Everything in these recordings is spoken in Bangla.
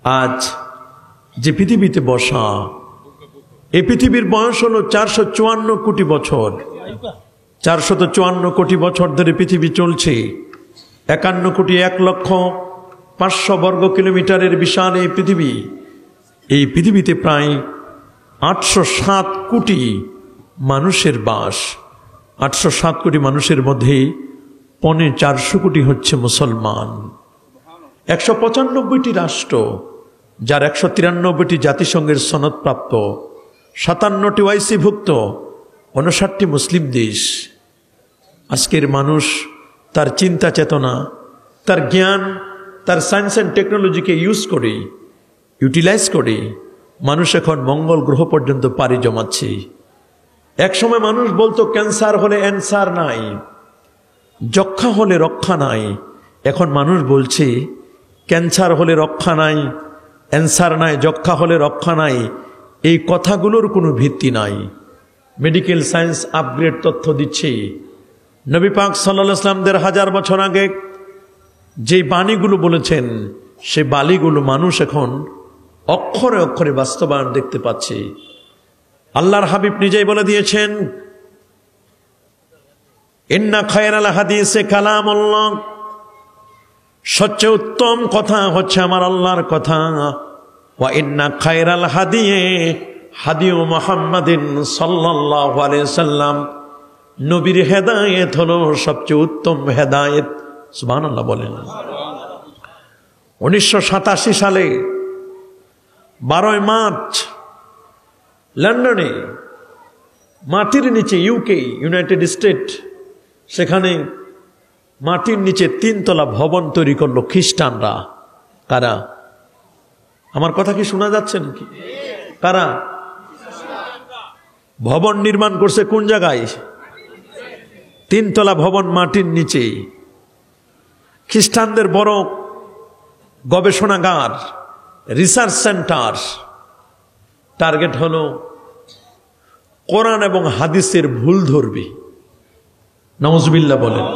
আজ যে পৃথিবীতে বসা, এই পৃথিবীর বয়স হলো 454 কোটি বছর। 454 কোটি বছর ধরে পৃথিবী চলছে। 51,01,05,000 বর্গ কিলোমিটারের বিশাল এই পৃথিবী। এই পৃথিবীতে প্রায় 807 কোটি মানুষের বাস। 807 কোটি মানুষের মধ্যে 450 কোটি হচ্ছে মুসলমান। 195টি রাষ্ট্র, যার 193টি জাতিসংঘের সনদপ্রাপ্ত, 57টি ওআইসিভুক্ত, 59টি মুসলিম দেশ। আজকের মানুষ তার চিন্তা চেতনা, তার জ্ঞান, তার সায়েন্স অ্যান্ড টেকনোলজিকে ইউটিলাইজ করে মানুষ এখন মঙ্গল গ্রহ পর্যন্ত পাড়ি জমাচ্ছে। একসময় মানুষ বলতো ক্যান্সার হলে অ্যান্সার নাই, যক্ষা হলে রক্ষা নাই। এখন মানুষ বলছে ক্যান্সার হলে রক্ষা নাই, অ্যান্সার নাই, যক্ষা হলে রক্ষা নাই। এই কথাগুলোর কোনো ভিত্তি নাই। মেডিকেল সায়েন্স আপগ্রেড তথ্য দিচ্ছে। নবী পাক সাল্লাল্লাহু আলাইহি ওয়াসাল্লাম 1000 বছর আগে যে বাণীগুলো বলেছেন, সে বাণীগুলো মানুষ এখন অক্ষরে অক্ষরে বাস্তবায়ন দেখতে পাচ্ছে। আল্লাহর হাবিব নিজেই বলে দিয়েছেন, ইন্না খায়রাল হাদিসে কালামুল্লাহ, সবচেয়ে উত্তম কথা হচ্ছে আমার আল্লাহর কথা। ওয়া ইন্না খায়রাল হাদিউ মুহাম্মাদিন সাল্লাল্লাহু আলাইহি সাল্লাম, নবীর হেদায়েত হলো সবচেয়ে উত্তম হেদায়েত। সুবহানাল্লাহ বলেন। 1987 সালে 12 মার্চ লন্ডনে মাটির নিচে, ইউনাইটেড স্টেট, সেখানে মাটির নিচে 3 তলা ভবন তৈরি করলো খ্রিস্টানরা। কারা? আমার কথা কি শোনা যাচ্ছে নাকি? কারা ভবন নির্মাণ করছে? কোন জায়গায়? 3 তলা ভবন মাটির নিচে। খ্রিস্টানদের বড় গবেষণাগার, রিসার্চ সেন্টার। টার্গেট হলো কোরআন এবং হাদিসের ভুল ধরবে। নাউজুবিল্লাহ বলেন।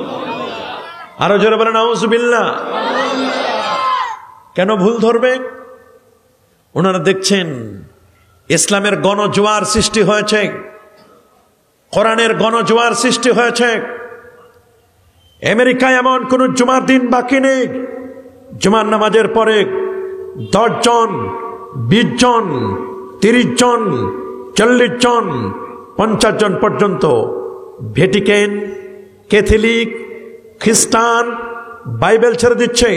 আরো জোরে বলেন নাউজুবিল্লাহ। কেন ভুল ধরবে? ওনারা দেখছেন ইসলামের গণজোয়ার সৃষ্টি হয়েছে, কোরআনের গণজোয়ার সৃষ্টি হয়েছে। আমেরিকায় এমন কোন জুমার দিন বাকি নেই, জুমার নামাজের পরে 10 জন, 20 জন, 30 জন, 40 জন, 50 জন পর্যন্ত ভ্যাটিকান, ক্যাথলিক, খ্রিস্টান বাইবেল ছেড়ে দিচ্ছে।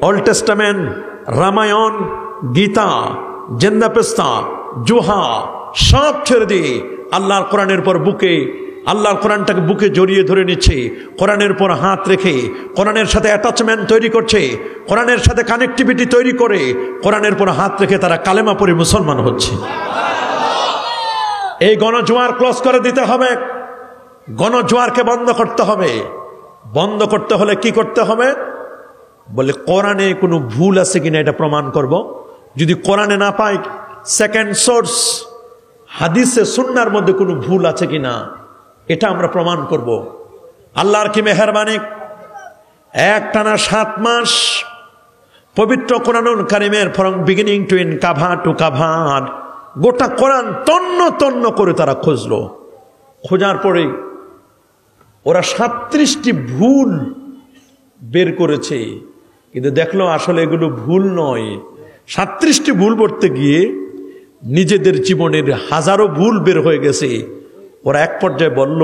ওল্ড টেস্টামেন্ট, রামায়ণ, গীতা, জেন্দাপেস্তা, জুহা সব ছেড়ে দিয়ে আল্লাহর কোরআনের পর আল্লাহর কোরআনটাকে বুকে জড়িয়ে ধরে নিচ্ছে। কোরআনের পর হাত রেখে কোরআনের সাথে অ্যাটাচমেন্ট তৈরি করছে, কোরআনের সাথে কানেক্টিভিটি তৈরি করে কোরআনের পর হাত রেখে তারা কালেমা পড়ে মুসলমান হচ্ছে। এই গণজোয়ার ক্লোজ করে দিতে হবে। গণজোয়ারকে বন্ধ করতে হবে। বন্ধ করতে হলে কি করতে হবে? বলে কোরআনে কোনো ভুল আছে কিনা এটা প্রমাণ করব। যদি কোরআনে না পাই, সেকেন্ড সোর্স হাদিসে সুন্নাহর মধ্যে কোনো ভুল আছে কিনা এটা আমরা প্রমাণ করব। আল্লাহর কি মেহেরবানি! একটানা 7 মাস পবিত্র কোরআনুল কারীমের from beginning to end, cover to cover, গোটা কোরআন তন্ন তন্ন করে তারা খুঁজলো। খোঁজার পরে ওরা 37টি ভুল বের করেছে, কিন্তু দেখলো আসলে এগুলো ভুল নয়। 37টি ভুল করতে গিয়ে নিজেদের জীবনের হাজারো ভুল বের হয়ে গেছে। ওরা এক পর্যায়ে বলল,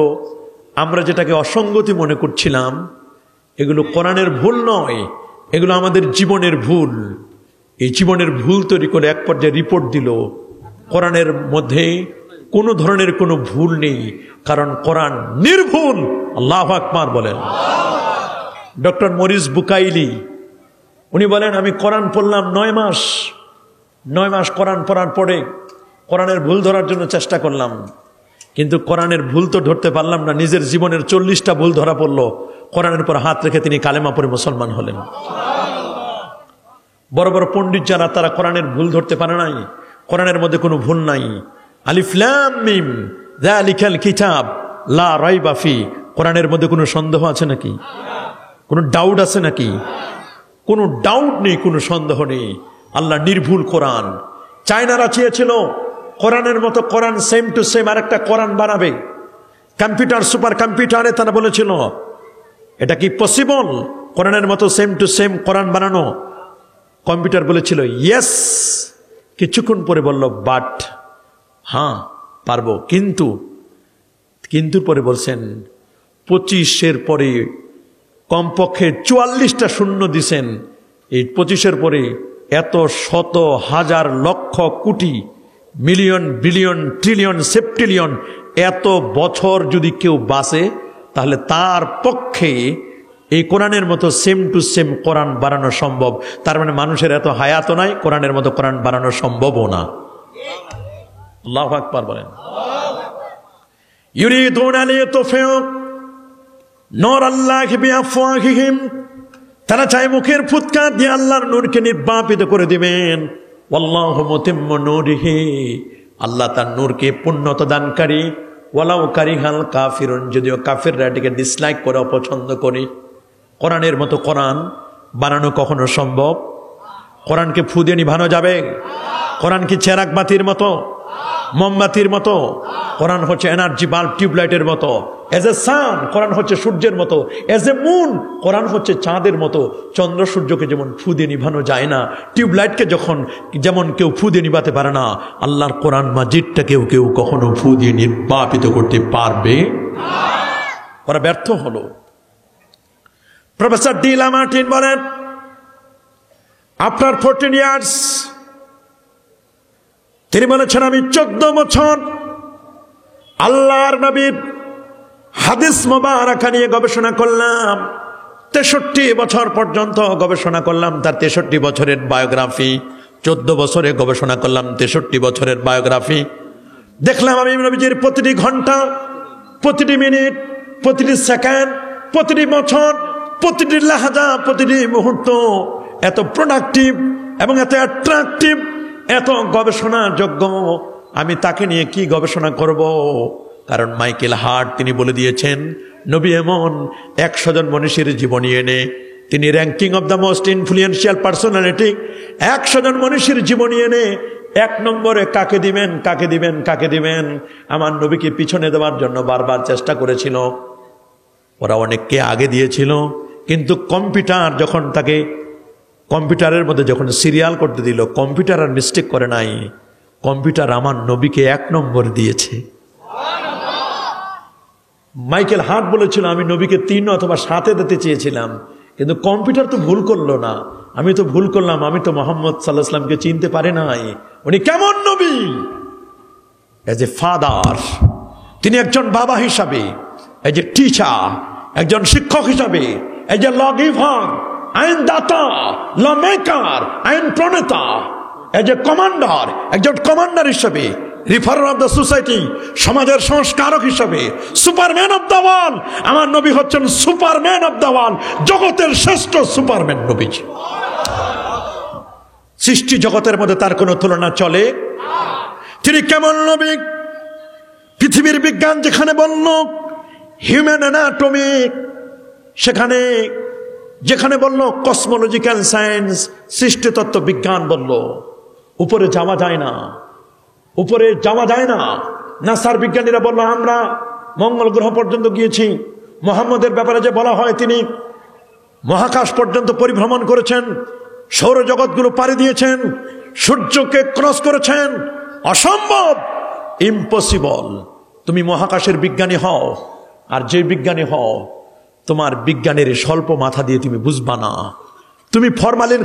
আমরা যেটাকে অসঙ্গতি মনে করছিলাম এগুলো কোরআনের ভুল নয়, এগুলো আমাদের জীবনের ভুল। এই জীবনের ভুল তৈরি করে এক পর্যায়ে রিপোর্ট দিল, কোরআনের মধ্যে কোনো ধরনের কোনো ভুল নেই, কারণ কোরআন নির্ভুল। আল্লাহু আকবার বলেন। ডক্টর মরিস বুকাইলি উনি বলেন, আমি কোরআন পড়লাম 9 মাস কোরআন পড়ার পরে কোরআনের ভুল ধরার জন্য চেষ্টা করলাম, কিন্তু কোরআনের ভুল তো ধরতে পারলাম না। নিজের জীবনের 40টা ভুল ধরা পড়লো। কোরআনের উপর হাত রেখে তিনি কালেমা পড়ে মুসলমান হলেন। বড় বড় পণ্ডিত যারা, তারা কোরআনের ভুল ধরতে পারে নাই। কোরআনের মধ্যে কোনো ভুল নাই। আলিফ লাম মিম যালিকাল কিতাব লা রাইবা ফি, কোরআনের মধ্যে কোনো সন্দেহ আছে নাকি? কোনো ডাউট আছে নাকি? কোনো ডাউট নেই, কোনো সন্দেহ নেই। আল্লাহ নির্ভুল কোরআন। চায়নারা চেয়েছিল কোরআনের মতো কোরআন সেম টু সেম আরেকটা কোরআন বানাবে, কম্পিউটার সুপার কম্পিউটারে তারা বলেছিল এটা কি পসিবল কোরআনের মতো সেম টু সেম কোরআন বানানো? কম্পিউটার বলেছিল ইয়েস, কিছুক্ষণ পরে বলল বাট, হ্যাঁ পারবো, কিন্তু পরে বলছেন 25-এর পরে কমপক্ষে 44টা শূন্য দিছেন। এই 25-এর পরে এত শত হাজার lakh crore million billion trillion সেপ্টিলিয়ন এত বছর যদি কেউ বাঁচে তাহলে তার পক্ষে এই কোরআনের মতো সেম টু সেম কোরআন বানানো সম্ভব। তার মানে মানুষের এত হায়াত নাই, কোরআনের মতো কোরআন বানানো সম্ভবও না। আল্লাহু আকবার বলেন। ইউরিদুনা লিয়ুতফিউ নূরাল্লাহি বিআফওয়াহিহিম, তারা চায় মুখের ফুৎকার দিয়ে আল্লাহর নূরকে নির্বাপিত করে দিবেন। ওয়াল্লাহু মুতিম্মু নূরিহি, আল্লাহ তার নূরকে পূর্ণতা দানকারী। ওয়ালাউ কারিহাল কাফিরুন, যদিও কাফিররা এটাকে ডিসলাইক করে, অপছন্দ করে। কোরআনের মতো কোরআন বানানো কখনো সম্ভব? কোরআনকে ফু দিয়ে নিভানো যাবে? কোরআন কি চেরাগ বাতির মতো, মোমবাতির মতো? কোরআন হচ্ছে এনার্জি বাল্ব, টিউবলাইটের মতো। এজ এ সান, কোরআন হচ্ছে সূর্যের মতো। এজ এ মুন, কোরআন হচ্ছে চাঁদের মতো। চন্দ্র সূর্যকে যেমন ফু দিয়ে নিভানো যায় না, টিউবলাইটকে যেমন কেউ ফু দিয়ে নিভাতে পারে না, আল্লাহর কোরআন মাজিদটা কেউ কখনো ফু দিয়ে নির্বাপিত করতে পারবে? ওরা ব্যর্থ হলো। প্রফেসর ডি লামার্টিন বলেন, আফটার 14 ইয়ার্স, তিনি বলেছেন আমি 14 বছর আল্লাহর নবীর হাদিস মোবারকা নিয়ে গবেষণা করলাম। 63 বছর পর্যন্ত গবেষণা করলাম তার 63 বছরের বায়োগ্রাফি। 14 বছরে গবেষণা করলাম 63 বছরের বায়োগ্রাফি। দেখলাম আমি নবীজির প্রতিটি ঘন্টা, প্রতিটি মিনিট, প্রতিটি সেকেন্ড, প্রতিটি বছর, প্রতিটি লাহাজা, প্রতিটি মুহূর্ত এত প্রোডাক্টিভ এবং এত অ্যাট্রাকটিভ, এত গবেষণাযোগ্য। আমি তাকে নিয়ে কি গবেষণা করব? কারণ মাইকেল হার্ট তিনি বলে দিয়েছেন, নবী এমন 100 জন মনীষীর জীবনী এনে তিনি ranking of the most influential personality, 100 জন মনীষীর জীবনী এনে 1 নম্বরে কাকে দিবেন, কাকে দিবেন, কাকে দিবেন? আমার নবীকে পিছনে দেওয়ার জন্য বারবার চেষ্টা করেছিল। ওরা অনেককে আগে দিয়েছিল, কিন্তু কম্পিউটার যখন তাকে কম্পিউটারের মধ্যে যখন সিরিয়াল করতে দিল, কম্পিউটার আর মিস্টেক করে নাই, কম্পিউটার আমার নবীকে 1 নম্বর দিয়েছে। মাইকেল হার্ট বলেছিল আমি নবীকে 3 অথবা 7 দিতে চেয়েছিলাম, কিন্তু কম্পিউটার তো ভুল করলো না, আমি তো ভুল করলাম, আমি তো মোহাম্মদ সাল্লাল্লাহু আলাইহি ওয়াসাল্লামকে চিনতে পারি নাই। উনি কেমন নবী? এজ এ ফাদার, তিনি একজন বাবা হিসাবে, এজ এ টিচার, একজন শিক্ষক হিসাবে, এজ এ ল গিভার, আইনদাতা, ল মেকার, আইন প্রণেতা, এজ এ কমান্ডার, একজন কমান্ডার হিসাবে, রিফারার অফ দ্য সোসাইটি, সমাজের সংস্কারক হিসাবে, সুপারম্যান অফ দ্য ওয়ার্ল্ড। আমার নবী হচ্ছেন সুপারম্যান অফ দ্য ওয়ার্ল্ড, জগতের শ্রেষ্ঠ সুপারম্যান নবীজি। সৃষ্টি জগতের মধ্যে তার কোনো তুলনা চলে? তিনি কেমন নবী? পৃথিবীর বিজ্ঞান যেখানে বলল হিউম্যান অ্যানাটমি, সেখানে যেখানে বলল কসমোলজিক্যাল সায়েন্স, সৃষ্টিতত্ত্ব বিজ্ঞান বলল উপরে যাওয়া যায় না, উপরে যাওয়া যায় না। নাসার বিজ্ঞানীরা বলল আমরা মঙ্গল গ্রহ পর্যন্ত গিয়েছি। মোহাম্মদের ব্যাপারে যে বলা হয় তিনি মহাকাশ পর্যন্ত পরিভ্রমণ করেছেন, সৌরজগৎগুলো পাড়ি দিয়েছেন, সূর্যকে ক্রস করেছেন। অসম্ভব, ইম্পসিবল। তুমি মহাকাশের বিজ্ঞানী হও আর যে বিজ্ঞানী হও, তোমার বিজ্ঞানের স্বল্প মাথা দিয়ে তুমি বুঝবা না। তুমি ফরমালিন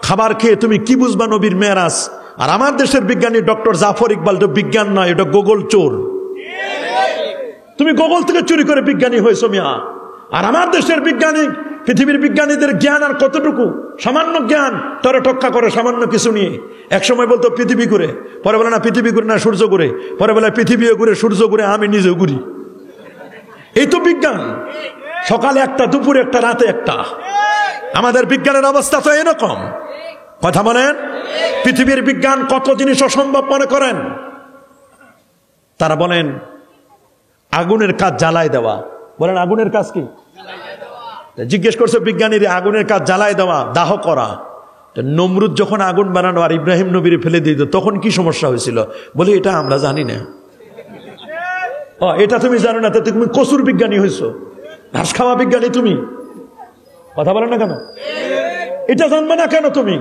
খাবার খেয়ে তুমি কি বুঝবা নবীর মেরাজ? আর আমার দেশের বিজ্ঞানী ডক্টর জাফর ইকবাল তো বিজ্ঞান নয়, এটা গুগল চোর। তুমি গুগল থেকে চুরি করে বিজ্ঞানী হয়েছো মিয়া। আর আমার দেশের বিজ্ঞানী, পৃথিবীর বিজ্ঞানীদের জ্ঞান আর কতটুকু? সামান্য জ্ঞান, তোরা টক্কা করে সামান্য কিছু নিয়ে। একসময় বলতো পৃথিবী ঘুরে, পরে বলে না পৃথিবী ঘুরে না সূর্য ঘুরে, পরে বলে পৃথিবীও ঘুরে, সূর্য ঘুরে, আমি নিজেও ঘুরি। এই তো বিজ্ঞান। সকালে একটা, দুপুরে একটা, রাতে একটা। আমাদের বিজ্ঞানের অবস্থা তো এরকম। কথা বলেন, পৃথিবীর বিজ্ঞান কত জিনিস অসম্ভব মনে করেন। তারা বলেন আগুনের কাজ জ্বালায় দেওয়া। বলেন আগুনের কাজ কি? জিজ্ঞেস করছে বিজ্ঞানীরা, আগুনের কাজ জ্বালায় দেওয়া, দাহ করা। নমরুদ যখন আগুন বানানো আর ইব্রাহিম নবীর ফেলে দিত তখন কি সমস্যা হয়েছিল? বলে এটা আমরা জানি না। এটা তুমি জানো না, তাতে তুমি কসুর বিজ্ঞানী হয়েছো, ঘাস খাওয়া বিজ্ঞানী তুমি। কথা বলে না কেন? এটা জানবে না কেন তুমি?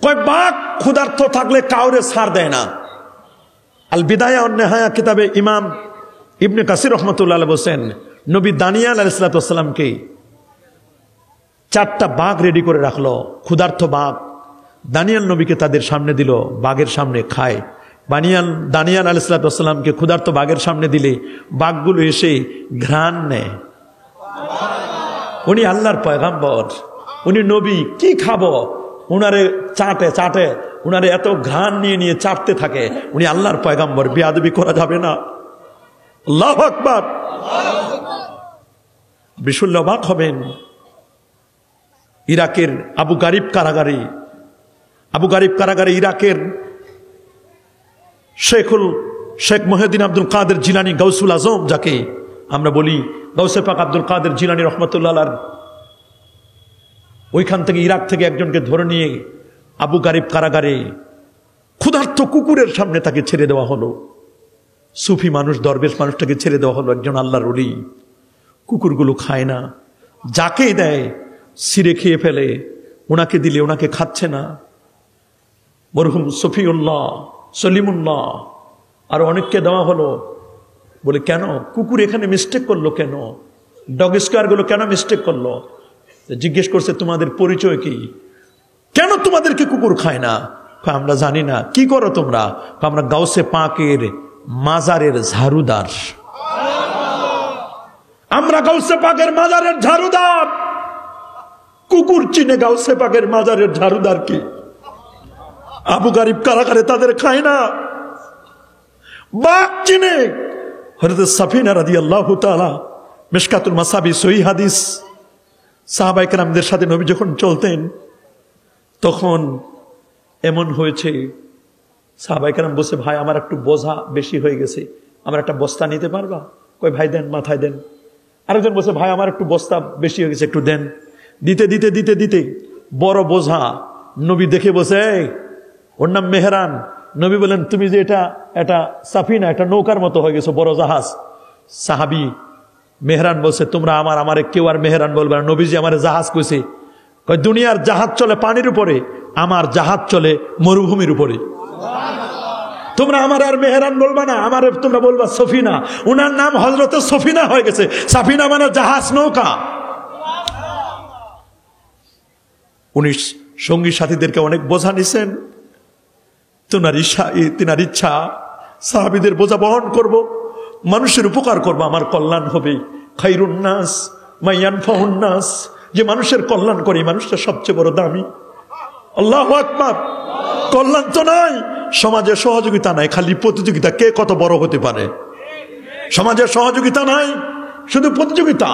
কয় বাঘ ক্ষুধার্ত থাকলে কাউরে ছাড় দেয় না। আল বিদায়া ওয়ান নিহায়া কিতাবে ইমাম ইবনে কাসির রহমাতুল্লাহ আলাইহি বলেন, নবী দানিয়াল আলাইহিস সালামকে 4টা বাঘ রেডি করে রাখলো, ক্ষুধার্ত বাঘ। দানিয়াল নবীকে তাদের সামনে দিল, বাঘের সামনে খায়। দানিয়াল আলাইহিস সালামকে ক্ষুধার্ত বাঘের সামনে দিলে বাঘগুলো এসে ঘ্রাণ নেয়। উনি আল্লাহর পয়গাম্বর, উনি নবী, কি খাবো? উনারে চাটে চাটে, উনারে এত ঘ্রাণ নিয়ে নিয়ে চাটতে থাকে। উনি আল্লাহর পয়গাম্বর, বেয়াদবি করা যাবে না। আল্লাহু আকবার। বিশুল্লাহ অবাক হবেন, ইরাকের আবু গারিব কারাগারে ইরাকের শেখ মুহিউদ্দিন আব্দুল কাদের জিলানী গাউসুল আজম, যাকে আমরা বলি গাউসে পাক আব্দুল কাদের জিলানী রহমতুল্লাহ আলাইহি, ওইখান থেকে ইরাক থেকে একজনকে ধরে নিয়ে আবু গারিব কারাগারে ক্ষুধার্ত কুকুরের সামনে তাকে ছেড়ে দেওয়া হলো। সুফি মানুষ, দরবেশ মানুষটাকে ছেড়ে দেওয়া হলো, একজন আল্লাহর ওলি। কুকুরগুলো খায় না, যাকেই দেয় ছিঁড়ে খেয়ে ফেলে। ওনাকে দিলে ওনাকে খাচ্ছে না। মরহুম সফিউল্লাহ, সলিমুল্লাহ আর অনেককে দেওয়া হলো। বলে কেন কুকুর এখানে মিস্টেক করলো? কেন ডগ স্কোয়ার গুলো কেন মিস্টেক করলো? জিজ্ঞেস করছে তোমাদের পরিচয় কি, কেন তোমাদেরকে কুকুর খায় না? আমরা জানি না। কি করো তোমরা? আমরা গাউসে পাকের মাজারের ঝাড়ুদার। আমরা গাউসে পাকের মাজারের ঝাড়ুদার। কুকুর চিনে গাউসে পাকের মাজারের ঝাড়ুদার কি? আবু গারিব কারাগারে তাদের খায় না। বাঘ চিনে। হযরত সাফিনা রাদিয়াল্লাহু তাআলা, মিশকাতুল মাসাবি সহিহ হাদিস, সাহাবায়ে কেরামদের সাথে নবী যখন চলতেন তখন এমন হয়েছে, সাহাবায়ে কেরাম বসে, ভাই আমার একটু বোঝা বেশি হয়ে গেছে, আমার একটা বস্তা নিতে পারবা? কই ভাই দেন, মাথায় দেন। আরেকজন বসে, ভাই আমার একটু বস্তা বেশি হয়ে গেছে, একটু দেন। দিতে দিতে দিতে দিতে বড় বোঝা নবী দেখে বসে, ওর নাম মেহরান। নবী বলেন, তুমি যে এটা সাফিনা, একটা নৌকার মতো হয়ে গেছো, বড় জাহাজ। সাহাবী মেহরান বলছে, তোমরা আমারে কেউ আর মেহরান বলবে না, নবীজি আমারে জাহাজ কইছে। কয় দুনিয়ার জাহাজ চলে পানির উপরে, আমার জাহাজ চলে মরুভূমির উপরে। তোমরা আমার আর মেহরান বলবা না, আমার তোমরা বলবা সফিনা। উনার নাম হযরতে সফিনা হয়ে গেছে। সাফিনা মানে জাহাজ, নৌকা। উনি সঙ্গী সাথীদেরকে অনেক বোঝা নিছেন। তিনার ইচ্ছা সাহাবীদের বোঝা বহন করব, মানুষের উপকার করব, আমার কল্যাণ হবে। খায়রুন নাস মা ইয়ানফাউন নাস, যে মানুষের কল্যাণ করে মানুষটা সবচেয়ে বড় দামি। আল্লাহু আকবার। কল্যাণ তো নাই, সমাজের সহযোগিতা নাই, খালি প্রতিযোগিতা, কে কত বড় হতে পারে। সমাজের সহযোগিতা নাই, শুধু প্রতিযোগিতা।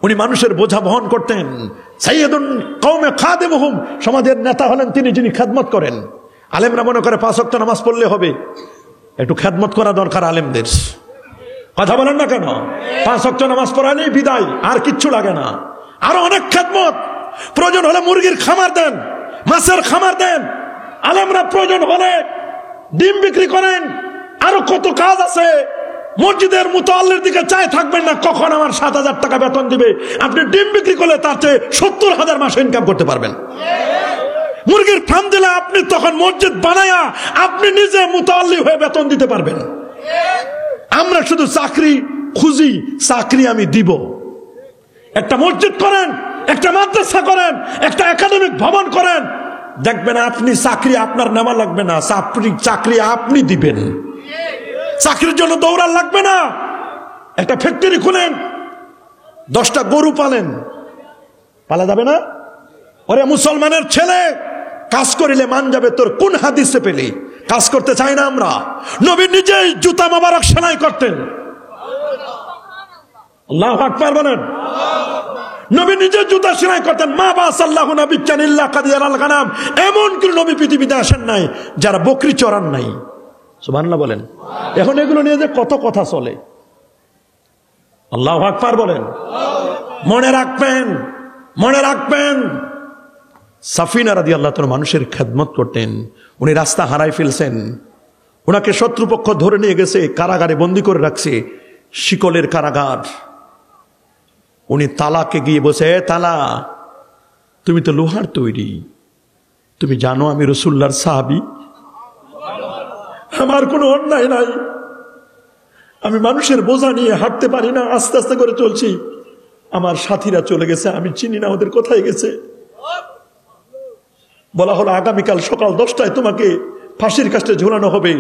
উনি মানুষের বোঝা বহন করতেন। সাইয়্যিদুন কওমে খাদিমুহুম, সমাজের নেতা হলেন তিনি যিনি খেদমত করেন। আলেমরা মনে করে 5 ওয়াক্ত নামাজ পড়লে হবে, একটু খেদমত করা দরকার আলেমদের। কথা বলেন না কেন? 5 ওয়াক্ত নামাজ পড়ালেই বিদায়, আর কিচ্ছু লাগে না। আরো অনেক খেদমত, প্রয়োজন হলে মুরগির খামার দেন, মাছের খামার দেন। আলেমরা প্রয়োজন হলে ডিম বিক্রি করেন, আরো কত কাজ আছে। মসজিদের মুতাল্লির দিকে চাই থাকবেন না, কখন আমার 7,000 টাকা বেতন দিবে। আপনি ডিম বিক্রি করলে তার চেয়ে 70,000 মাসে ইনকাম করতে পারবেন। মুরগির ফার্ম দিলে আপনি তখন মসজিদ বানায়া আপনি নিজে মুতাল্লি হয়ে বেতন দিতে পারবেন। আমরা শুধু চাকরি খুঁজি, চাকরি আমি দিব। একটা মসজিদ করেন, একটা মাদ্রাসা করেন, একটা একাডেমিক ভবন করেন, দেখবেন আপনি চাকরি আপনার নেওয়া লাগবে না, চাকরি আপনি দিবেন। চাকরির জন্য দৌড়ান লাগবে না। একটা ফ্যাক্টরি খুলেন, 10টা গরু পালেন, পালা যাবে না? ওরে মুসলমানের ছেলে, কাজ করিলে মান যাবে তোর, কোন হাদিসে পেলি? কাজ করতে চাই না আমরা। নবী নিজেই জুতা মোবারক সেলাই করতেন। আল্লাহু আকবার বলেন। নবী নিজে জুতা সেলাই করতেন। মা বাসাল্লাহু নাবিয়্যান ইল্লা কাদ ইয়ারাল গানাম, এমন কোন নবী পৃথিবীতে আসেন নাই যারা বকরি চড়ান নাই। সুবহানাল্লাহ বলেন। এখন এগুলো নিয়ে যে কত কথা চলে। আল্লাহু আকবার বলেন। মনে রাখবেন, মনে রাখবেন, সাফিনা রাদিয়াল্লাহু তাআলা মানুষের খেদমত করতেন। উনি রাস্তা হারাই ফেলছেন, ওনাকে শত্রুপক্ষ ধরে নিয়ে গেছে, কারাগারে বন্দী করে রাখছে, শিকলের কারাগার। উনি তালাকে গিয়ে বসে, তালা তুমি তো লোহার তৈরি, তুমি জানো আমি রাসূলুল্লাহর সাহাবী, আমার কোনো অন্যায় নাই, আমি মানুষের বোঝা নিয়ে হাঁটতে পারি না, আস্তে আস্তে করে চলছি, আমার সাথীরা চলে গেছে, আমি চিনি না ওদের কোথায় গেছে। বলা হলো আগামীকাল সকাল 10টায় তোমাকে ফাঁসির কাস্টে ঝোলানো হবে,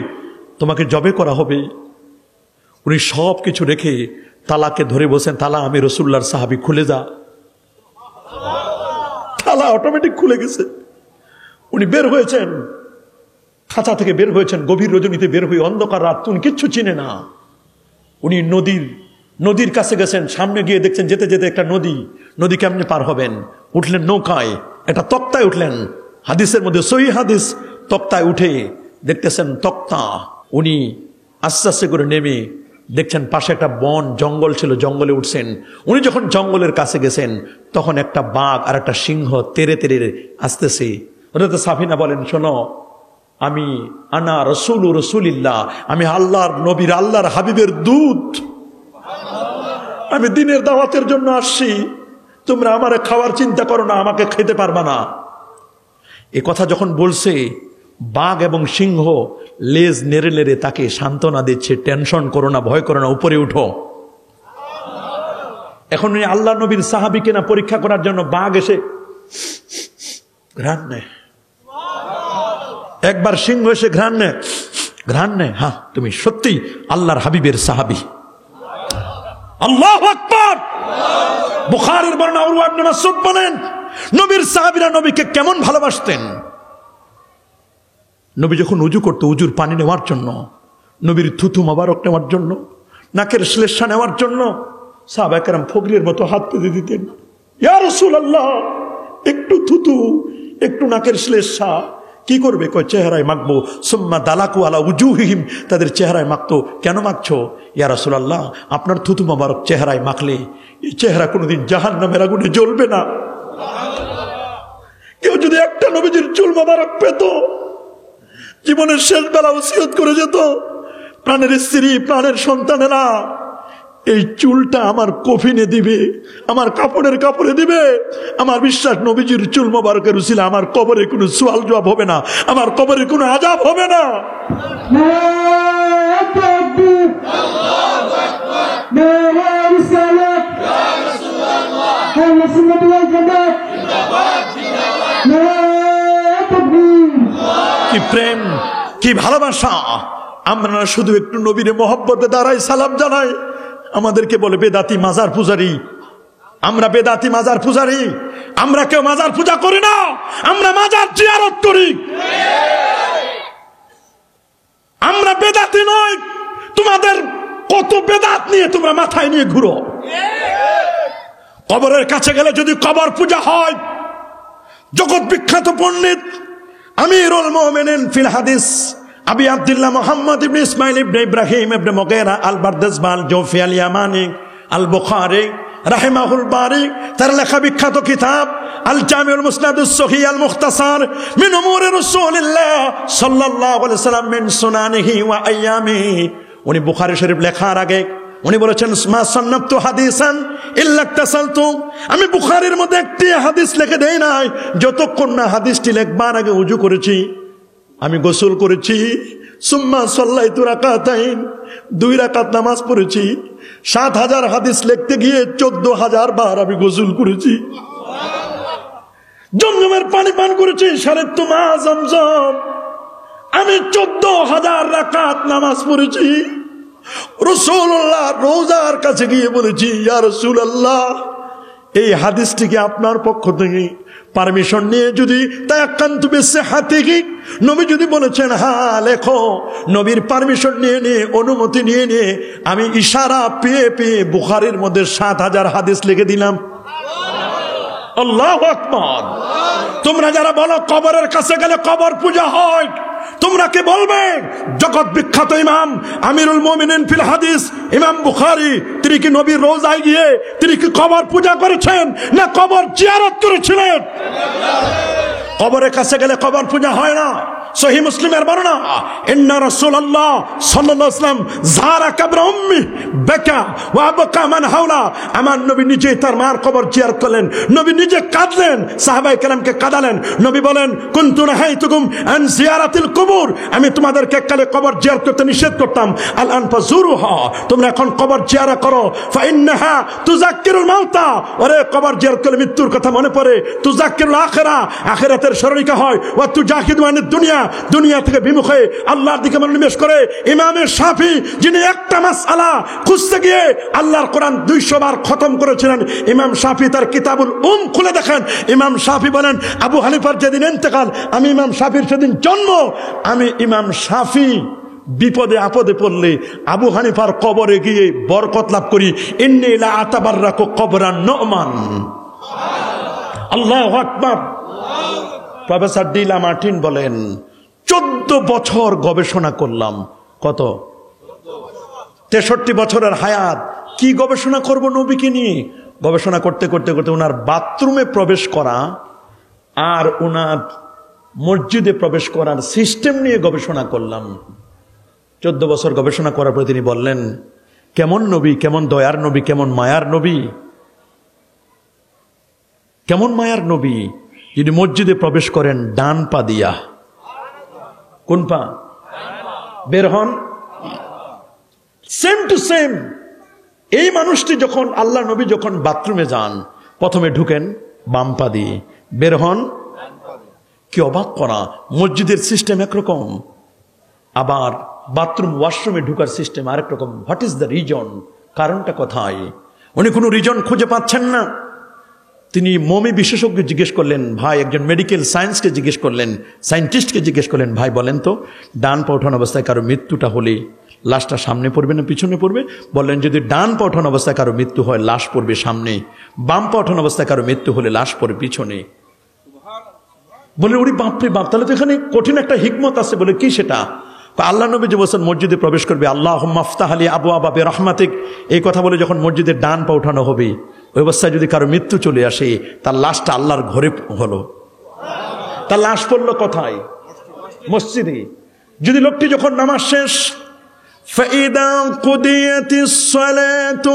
তোমাকে জবে করা হবে। উনি সব কিছু রেখে তালাকে ধরে বসেন, তালা আমি রাসূলুল্লাহর সাহাবী, খুলে যা। তালা অটোমেটিক খুলে গেছে। উনি বের হয়েছেন, খাঁচা থেকে বের হয়েছেন, গভীর রজনীতে বের হয়ে, অন্ধকার রাত, উনি কিচ্ছু চিনে না। উনি নদীর কাছে গেছেন, সামনে গিয়ে দেখছেন যেতে যেতে একটা নদী কেমনে পার হবেন, উঠলেন নৌকায়, একটা তক্তায় উঠলেন, হাদিসের মধ্যে সহিহ হাদিস, তক্তায় উঠে দেখতেছেন তক্তা। উনি আস্তে আস্তে করে নেমে দেখছেন পাশে একটা বন জঙ্গল ছিল, জঙ্গলে উঠছেন। উনি যখন জঙ্গলের কাছে গেছেন তখন একটা বাঘ আর একটা সিংহ তেরে তেরে আসতেছে। ওটাতে সাফিনা বলেন, শোনো, আমি আনা রাসূলুল্লাহ, আমি আল্লাহর নবীর, আল্লাহর হাবিবের দূত, আমি দ্বীনের দাওয়াতের জন্য আসছি, তোমরা আমারে খাওয়ার চিন্তা করো না, আমাকে খেতে পারবা না। এ কথা যখন বলছে, বাঘ এবং সিংহ লেজ নেড়ে নেড়ে তাকে সান্ত্বনা দিচ্ছে, টেনশন করো না, ভয় করো না, উপরে উঠো। এখন উনি আল্লাহ নবীর সাহাবী কিনা পরীক্ষা করার জন্য বাঘ এসে ঘ্রাণ নেয়, একবার সিংহ এসে ঘ্রাণ নেয়, হ্যাঁ তুমি সত্যি আল্লাহর হাবিবের সাহাবী। আল্লাহু আকবার। বুখারীর বর্ণনা, উরওয়া ইবনে মাসউদ বলেন, নবীর সাহাবীরা নবীকে কেমন ভালোবাসতেন। নবী যখন উজু করতো, উজুর পানি নেওয়ার জন্য, নবীর থুথু মোবারক নেওয়ার জন্য, নাকের শ্লেষা নেওয়ার জন্য সাহাবায়ে কেরাম ফকরের মতো হাত পেতে দিতেন। ইয়া রাসূলুল্লাহ, একটু থুথু, একটু নাকের শ্লেষা কি করবে? কয় চেহারায় মাখবো। সুম্মা দালাকু আলা উজুহিহিম, তাদের চেহারায় মাখতো। কেন মাখছো? ইয়া রাসূলুল্লাহ, আপনার থুতু মোবারক চেহারায় মাখলে এই চেহারা কোনোদিন জাহান্নামের আগুনে জ্বলবে না। কেউ যদি একটা নবীজির চুল মোবারক পেত, জীবনের শেষ বেলা ওসিয়ত করে যেত, প্রাণের স্ত্রী, প্রাণের সন্তানেরা এই চুলটা আমার কফিনে দিবে, আমার কাপড়ে দিবে। আমার বিশ্বাস, নবীজির চুল মোবারকের উসিলা আমার কবরে কোনো সওয়াল জবাব হবে না, আমার কবরে কোনো আযাব হবে না। কি প্রেম, কি ভালোবাসা! আমরা শুধু একটু নবীর মহব্বতে দাঁড়াই, সালাম জানাই, আমাদেরকে বলে বেদাতি, মাজার পূজারি। আমরা বেদাতি, মাজার পূজারি? আমরা কেউ মাজার পূজা করি না, আমরা মাজার জিয়ারত করি। আমরা বেদাতি নই। তোমাদের কত বেদাত নিয়ে তোমরা মাথায় নিয়ে ঘুরো। কবরের কাছে গেলে যদি কবর পূজা হয়, জগৎ বিখ্যাত পণ্ডিত আমিরুল মুমিনিন ফিল হাদিস আবি আব্দুল্লাহ মুহাম্মদ ইবনে ইসমাইল ইবনে ইব্রাহিম ইবনে মুগীরা আল বারদাসবাল জৌফি আল ইয়ামানি আল বুখারী রাহিমাহুল বারি, তার লেখা বিখ্যাত কিতাব আল জামিউল মুসনাদুস সহিহ আল মুখতাসার মিন উমুরি রাসূলিল্লাহ সাল্লাল্লাহু আলাইহি ওয়াসাল্লাম মিন সুনানিহি ওয়া আইয়ামিহি। উনি বুখারী শরীফ লেখার আগে উনি বলেছেন, মা সান্নাতু হাদিসান ইল্লা ইক্তাসালতু, আমি বুখারীর মধ্যে একটি হাদিস লিখে দেই নাই যতক্ষণ না হাদিসটি লেখবার আগে ওযু করেছি, আমি গোসল করেছি। সুম্মা সাল্লাইতু রাকাতাইন, 2 রাকাত নামাজ পড়েছি। 7000 হাদিস লিখতে গিয়ে 14000 বার আমি গোসল করেছি। জমজমের পানি পান করেছি, শারিবতু মা জমজম। আমি 14000 রাকাত নামাজ পড়েছি। রাসূলুল্লাহ রওজার কাছে গিয়ে বলেছি, ইয়া রাসূলুল্লাহ, এই হাদিসটিকে আপনার পক্ষ থেকে পারমিশন নিয়ে যদি তায়াক্কানতু বিসিহাতিহি, নবী যদি বলেছেন হ্যাঁ লেখো, নবীর পারমিশন নিয়ে অনুমতি নিয়ে আমি ইশারা পেয়ে বুখারীর মধ্যে 7000 হাদিস লিখে দিলাম। আল্লাহু আকবার। তোমরা যারা বলো কবরের কাছে গেলে কবর পূজা হয়, তোমরা কি বলবে জগৎ বিখ্যাত ইমাম আমিরুল মুমিনিন ফিল হাদিস ইমাম বুখারী, তিনি কি নবীর রওজায় গিয়ে তিনি কি কবর পূজা করেছেন না কবর জিয়ারত করেছিলেন? কবরের কাছে গেলে কবর পূজা হয় না। সহিহ মুসলিমের বর্ণনা, ইন্না রাসূলুল্লাহ সাল্লাল্লাহু আলাইহি ওয়াসাল্লাম যারা কবর উম্মি বাকা ওয়া আবকা মান হাওলা। আমার নবী নিজে তার মার কবর জিয়ারত করলেন, নবী নিজে কাঁদলেন, সাহাবায়ে কেরামকে কাঁদালেন। নবী বলেন, কুনতু নাহাইতুকুম আন জিয়ারাতিল কুবুর, আমি তোমাদেরকে কালে কবর জিয়ারত করতে নিষেধ করতাম। আলআন ফাজুরুহা, তোমরা এখন কবর জিয়ারত করো। ফাইন্নাহা তুযাক্কিরুল মাউতা, ওরে কবর জিয়ারত করলে মৃত্যুর কথা মনে পড়ে। তুযাক্কিরুল আখিরা, আখিরাতের স্মরণিকা হয়। ওয়া তুজাহিদু আনিদ দুনিয়া, দুনিয়া থেকে বিমুখ হয়ে আল্লাহর দিকে মনোনিবেশ করে। ইমামে শাফি, যিনি একটা মাসআলা খুঁজতে গিয়ে আল্লাহর কোরআন 200 বার খতম করেছিলেন, ইমাম শাফি তার কিতাবুল খুলে দেখেন। ইমাম শাফি বলেন, আবু হানিফার যেদিন ইন্তেকাল, আমি ইমাম শাফির সেদিন জন্ম, আমি ইমাম শাফি বিপদে আপদে পড়লে আবু হানিফার কবরে গিয়ে বরকত লাভ করি। ইন্নী লা আতাবাররাকু কবরান নুমান। আল্লাহু আকবার। প্রফেসর ডি লা মার্টিন বলেন, 14 বছর গবেষণা করলাম। কত? 63 বছরের হায়াত। কি গবেষণা করব নবীকে নিয়ে? গবেষণা করতে করতে করতে ওনার বাথরুমে প্রবেশ করা আর ওনার মসজিদে প্রবেশ করার সিস্টেম নিয়ে গবেষণা করলাম। 14 বছর গবেষণা করার পরে তিনি বললেন, কেমন নবী, কেমন দয়ার নবী, কেমন মায়ার নবী, কেমন মায়ার নবী, যিনি মসজিদে প্রবেশ করেন ডান পা দিয়া। কোন পা? বের হন সেম টু সেম। এই মানুষটি যখন, আল্লাহ নবী যখন বাথরুমে যান, প্রথমে ঢুকেন বাম পা দিয়ে, বের হন। কি অবাক করা, মসজিদের সিস্টেম একরকম, আবার বাথরুম ওয়াশরুমে ঢুকার সিস্টেম আরেক রকম। What is the reason? কারণটা কোথায়? উনি কোনো রিজন খুঁজে পাচ্ছেন না। তিনি মমি বিশেষজ্ঞ জিজ্ঞেস করলেন, ভাই, একজন মেডিকেল সায়েন্সকে জিজ্ঞেস করলেন, সায়েন্টিস্টকে জিজ্ঞেস করলেন, ভাই বলেন তো, ডান পা ওঠানো অবস্থায় কারো মৃত্যুটা হলে লাশটা সামনে পড়বে না পিছনে পড়বে? বললেন, যদি ডান পা ওঠানো অবস্থায় কারো মৃত্যু হয় লাশ পড়বে সামনে, বাম পা ওঠানো অবস্থায় কারো মৃত্যু হলে লাশ পড়বে পিছনে। বলে, ওরে বাপরে বাপ, তাহলে তো এখানে কঠিন একটা হিকমত আছে। বলে, কি সেটা? আল্লাহ নবী যে বলছেন মসজিদে প্রবেশ করবে, আল্লাহুম্মা আফতাহ আলী আবওয়াবা বিরহমাতিক, এই কথা বলে যখন মসজিদের ডান পা ওঠানো হবে, ওই অবস্থায় যদি কারো মৃত্যু চলে আসে, তার লাশটা আল্লাহর ঘরে হলো, তার লাশ পড়লো কোথায়? মসজিদে। যদি লোকটি যখন নামাজ শেষ, ফাইদা কুদিয়াতিস সালাতু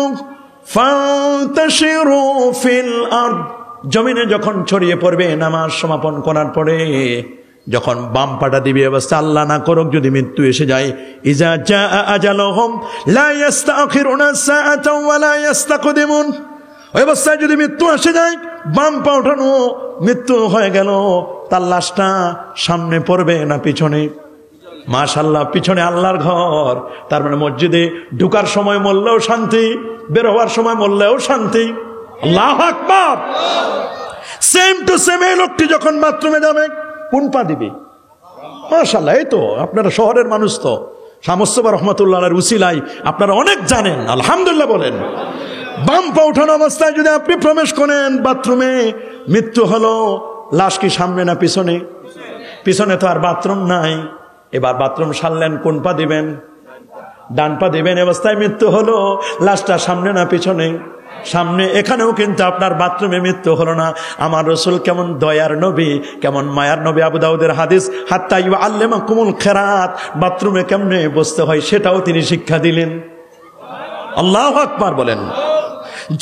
ফান্তাশিরু ফিল আরদ, জমিনে যখন ছড়িয়ে পড়বে নামাজ সমাপন করার পরে, যখন বাম পাটা দিবে অবস্থা, আল্লাহ না করুক যদি মৃত্যু এসে যায়, ইজা জাআ আজালুহুম লা ইস্তাখিরুনা সাআতাও ওয়া লা ইস্তাকদিমুন, ওই অবস্থায় যদি মৃত্যু এসে যায়, বাম পা ওঠানো, মৃত্যু হয়ে গেল, তার লাশটা সামনে পড়বে না পিছনে? মাশাআল্লাহ, পিছনে আল্লাহর ঘর। তার মানে মসজিদে ঢুকার সময় মরলেও শান্তি, বের হওয়ার সময় মরলেও শান্তি। আল্লাহু আকবার। সেম টু সেম এই লোকটি যখন বাথরুমে যাবে, কোন পা দিবে? মাশাআল্লাহ, এই তো আপনারা শহরের মানুষ, তো শামসুবা রহমাতুল্লাহ আলাইহির উসিলায় আপনারা অনেক জানেন, আলহামদুলিল্লাহ বলেন। বাম পা উঠানো অবস্থায় যদি আপনি প্রবেশ করেন বাথরুমে, মৃত্যু হলো, লাশ কি সামনে না পিছনে? পিছনে তো আর বাথরুম নাই। এবার বাথরুম সারলেন, কোন পা দিবেন? ডান পা দিবেন। অবস্থায় মৃত্যু হলো, লাশটা সামনে না পিছনে? সামনে। এখানেও কিন্তু আপনার বাথরুমে মৃত্যু হলো না। আমার রাসূল কেমন দয়ার নবী, কেমন মায়ার নবী। আবু দাউদের হাদিস, হাত্তা ইউআল্লিমাকুমুল খিরাত, বাথরুমে কেমনে বসতে হয় সেটাও তিনি শিক্ষা দিলেন। আল্লাহু আকবার বলেন।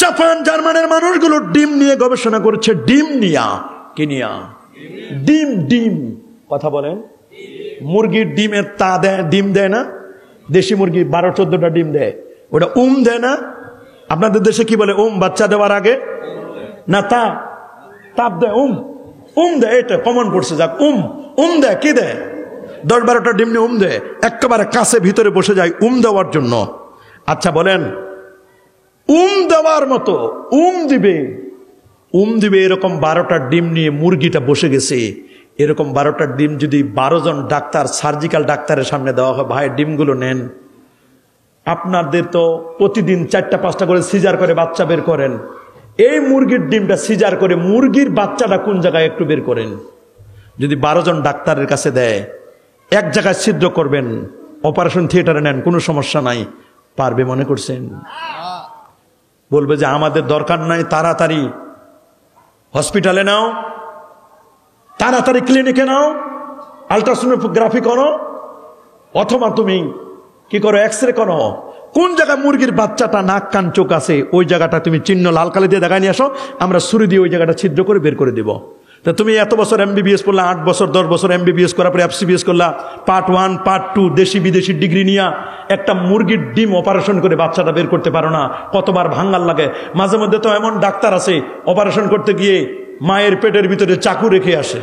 জাপান জার্মানের মানুষগুলো ডিম নিয়ে গবেষণা করছে। ডিম নিয়া, কি নিয়া? ডিম। ডিম কথা বলেন। মুরগির ডিমের তা দেয়, ডিম দেয় না? দেশি মুরগি 12-14টা ডিম দেয়, ওটা দেয় না? আপনাদের দেশে কি বলে? বাচ্চা দেওয়ার আগে না তাপ দেয়, দেয়। এটা কমন পড়ছে, যাক দেয়। কি দেয়? 10-12টা ডিম নিয়ে দেয়, একেবারে কাছে ভিতরে বসে যায় দেওয়ার জন্য। আচ্ছা বলেন, দেওয়ার মতো দিবে এরকম 12টা ডিম নিয়ে মুরগিটা বসে গেছে। এরকম 12টা ডিম যদি 12 জন ডাক্তার, সার্জিক্যাল ডাক্তারের সামনে দেওয়া হয়, ভাই ডিমগুলো নেন। আপনাদের তো প্রতিদিন 4টা-5টা করে সিজার করে বাচ্চা বের করেন। এই মুরগির ডিমটা সিজার করে মুরগির বাচ্চাটা কোন জায়গায় একটু বের করেন। যদি 12 জন ডাক্তারের কাছে দেয়, এক জায়গায় ছিদ্র করবেন, অপারেশন থিয়েটারে নেন, কোনো সমস্যা নাই, পারবে মনে করছেন? বলবে যে আমাদের দরকার নাই, তাড়াতাড়ি হসপিটালে নাও। তাড়াতাড়ি ক্লিনিকে নাও, আলট্রাসোনোগ্রাফি করো, অথবা তুমি কি করো, এক্সরে করো। কোন জায়গায় মুরগির বাচ্চাটা নাক কান চোখ আছে ওই জায়গাটা তুমি চিহ্ন লাল কালি দিয়ে দেখায় নিয়ে আসো, আমরা ছুরি দিয়ে ওই জায়গাটা ছিদ্র করে বের করে দিব। তা তুমি এত বছর MBBS করলা, 8 বছর 10 বছর MBBS করার পরে FCBS করলা, পার্ট 1 পার্ট 2 দেশি বিদেশি ডিগ্রি নিয়ে একটা মুরগির ডিম অপারেশন করে বাচ্চাটা বের করতে পারো না, কতবার ভাঙ্গাল লাগে। মাঝে মধ্যে তো এমন ডাক্তার আছে অপারেশন করতে গিয়ে মায়ের পেটের ভিতরে চাকু রেখে আসে।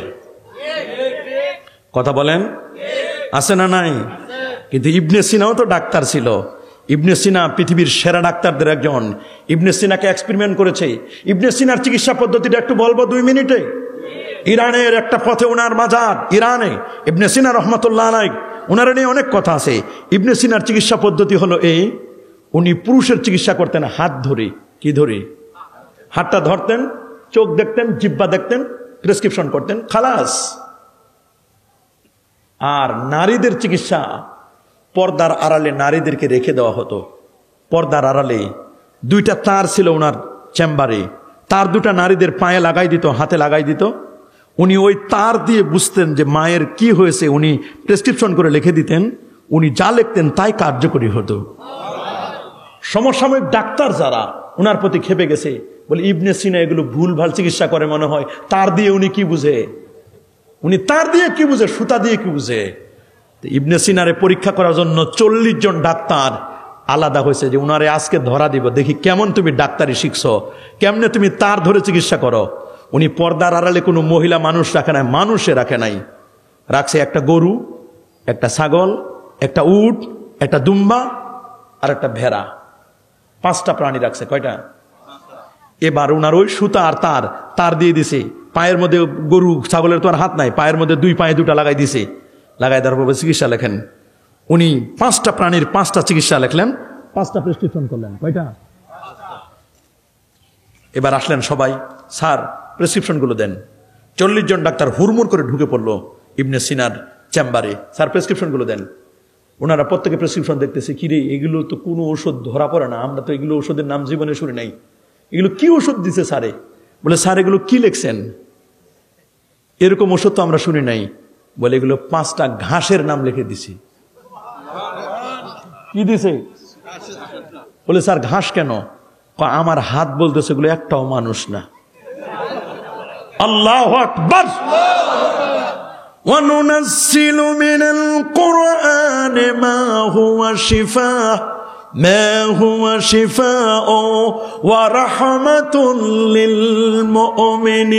কথা বলেন, আছে না নাই? কিন্তু ইবনে সিনাও তো ডাক্তার ছিল। ইবনে সিনা পৃথিবীর সেরা ডাক্তারদের একজন। ইবনে সিনাকে এক্সপেরিমেন্ট করেছে। ইবনে সিনার চিকিৎসা পদ্ধতিটা একটু বলবো 2 মিনিটে। ইরানের একটা পথে ওনার মাজার, ইরানে ইবনে সিনা রহমতুল্লাহ আলাইহি, ওনার নিয়ে অনেক কথা আছে। ইবনে সিনার চিকিৎসা পদ্ধতি হলো এই, উনি পুরুষের চিকিৎসা করতেন হাত ধরে। কি ধরে? হাতটা ধরতেন, চোখ দেখতেন, জিহ্বা দেখতেন, প্রেসক্রিপশন করতেন, খালাস। আর নারীদের চিকিৎসা পর্দার আড়ালে নারীদেরকে রেখে দেওয়া হতো। পর্দার আড়ালে 2টা তার ছিল ওনার চেম্বারে, তার 2টা নারীদের পায়ে লাগাই দিত, হাতে লাগাই দিত। উনি ওই তার দিয়ে বুঝতেন যে মায়ের কি হয়েছে, উনি প্রেসক্রিপশন করে লিখে দিতেন। উনি যা লিখতেন তাই কার্যকরী হতো। সমসাময়িক ডাক্তার যারা ওনার প্রতি খেপে গেছে, বলে ইবনে সিনা এগুলো ভুলভাল চিকিৎসা করে মনে হয়, তার দিয়ে উনি কি বুঝে, উনি তার দিয়ে কি বুঝে, সুতা দিয়ে কি বুঝে। ইবনে সিনারে পরীক্ষা করার জন্য 40 জন ডাক্তার আলাদা হয়েছে, যে উনারে আজকে ধরা দিব, দেখি কেমন তুমি ডাক্তারি শিখছো, কেমনে তুমি তার ধরে চিকিৎসা করো। উনি পর্দার আড়ালে কোনো মহিলা মানুষ রাখে নাই, মানুষে রাখে নাই। রাখছে একটা গরু, একটা ছাগল, একটা উট, একটা দুম্বা আর একটা ভেড়া। 5টা প্রাণী রাখছে। কয়টা? এবার উনার ওই সুতা আর তার দিয়ে দিছে পায়ের মধ্যে। গরু ছাগলের তো আর হাত নাই, পায়ের মধ্যে 2 পায়ে 2টা লাগাই দিছে। লাগাই দেওয়ার পর চিকিৎসা লেখেন। উনি 5টা প্রাণীর 5টা চিকিৎসা লেখলেন, 5টা প্রেসক্রিপশন করলেন। কয়টা? এবার আসলেন সবাই, স্যার প্রেসক্রিপশনগুলো দেন। 40 জন ডাক্তার হুড়মুড় করে ঢুকে পড়লো ইবনে সিনার চেম্বারে, স্যার প্রেসক্রিপশনগুলো দেন। ওনারা প্রত্যেকে প্রেসক্রিপশন দেখতেছে, কিরে এগুলো তো কোনো ওষুধ ধরা পড়ে না, আমরা তো এগুলো ওষুধের নাম জীবনে শুনি নাই, এগুলো কি ওষুধ দিছে স্যারে? বলে স্যার এগুলো কি লিখছেন, এরকম ওষুধ তো আমরা শুনি নাই। বলে এগুলো 5টা ঘাসের নাম লিখে দিছি। কি দিছে? বলে স্যার ঘাস কেন? আমার হাত বলতেছে এগুলো একটাও মানুষ না। আল্লাহু আকবার। وَنُنَزِّلُ مِنَ الْقُرْآنِ مَا هُوَ شِفَاءٌ وَرَحْمَةٌ لِّلْمُؤْمِنِينَ।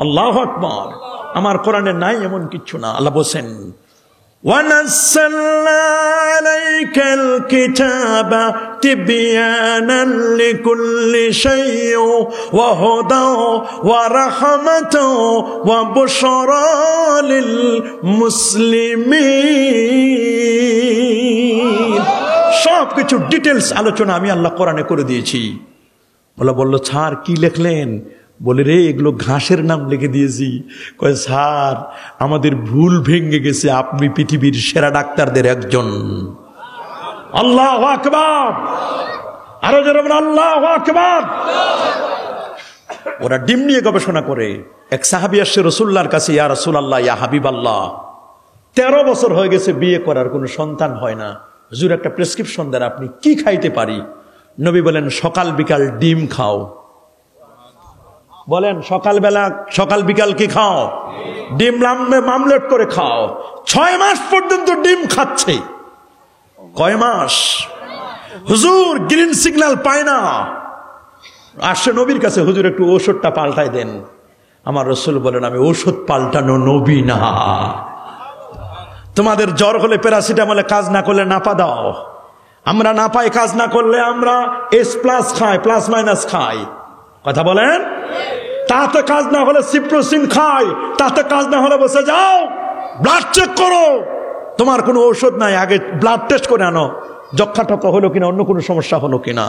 আল্লাহু আকবার। আমার কোরআনে নাই এমন কিছু না। আল্লাহ বলেন, وَنَزَّلْنَا عَلَيْكَ الْكِتَابَ تِبْيَانًا لِكُلِّ شَيْءٍ وَهُدًى وَرَحْمَةً وَبُشْرَى لِلْمُسْلِمِينَ। সব কিছু ডিটেলস আলোচনা আমি আল্লাহ কোরআনে করে দিয়েছি। বলল স্যার কি লিখলেন? বলে রে এগুলো ঘাসের নাম লিখে দিয়েছি। কয় স্যার আমাদের ভুল ভেঙে গেছে, আপনি পৃথিবীর সেরা ডাক্তারদের একজন। আল্লাহু আকবার। আরো জোরে বলেন আল্লাহু আকবার। ওরা ডিম নিয়ে গবেষণা করে। এক সাহাবী আসছে রাসূলুল্লাহর কাছে, ইয়া রাসূলুল্লাহ, ইয়া হাবিবাল্লাহ, 13 বছর হয়ে গেছে বিয়ে করার, কোনো সন্তান হয় না, হুজুর একটা প্রেসক্রিপশন দেন, আপনি কি খাইতে পারি? নবী বলেন সকাল বিকাল ডিম খাও। বলেন সকাল বিকাল কি খাও? ডিম মামলেট করে খাও। 6 মাস পর্যন্ত ডিম খাচ্ছে। কয় মাস? হুজুর গ্রিন সিগন্যাল পায় না। আসছে নবীর কাছে, হুজুর একটু ঔষধটা পাল্টাই দেন। আমার রাসূল বলেন আমি ঔষধ পাল্টানো নবী না। তোমাদের জ্বর হলে প্যারাসিটামলে কাজ না করলে নাপা দাও। আমরা না পাই কাজ না করলে আমরা S+ খাই, প্লাস মাইনাস খাই। কথা বলেন। তাতে কাজ না হলে সিপ্রোসিন খাই, তাতে কাজ না হলে বসে যাও, ব্লাড চেক করো। তোমার কোনো ঔষধ নাই, আগে ব্লাড টেস্ট করে আনো, যক্ষা টক্কা হলো কিনা, অন্য কোনো সমস্যা হলো কিনা।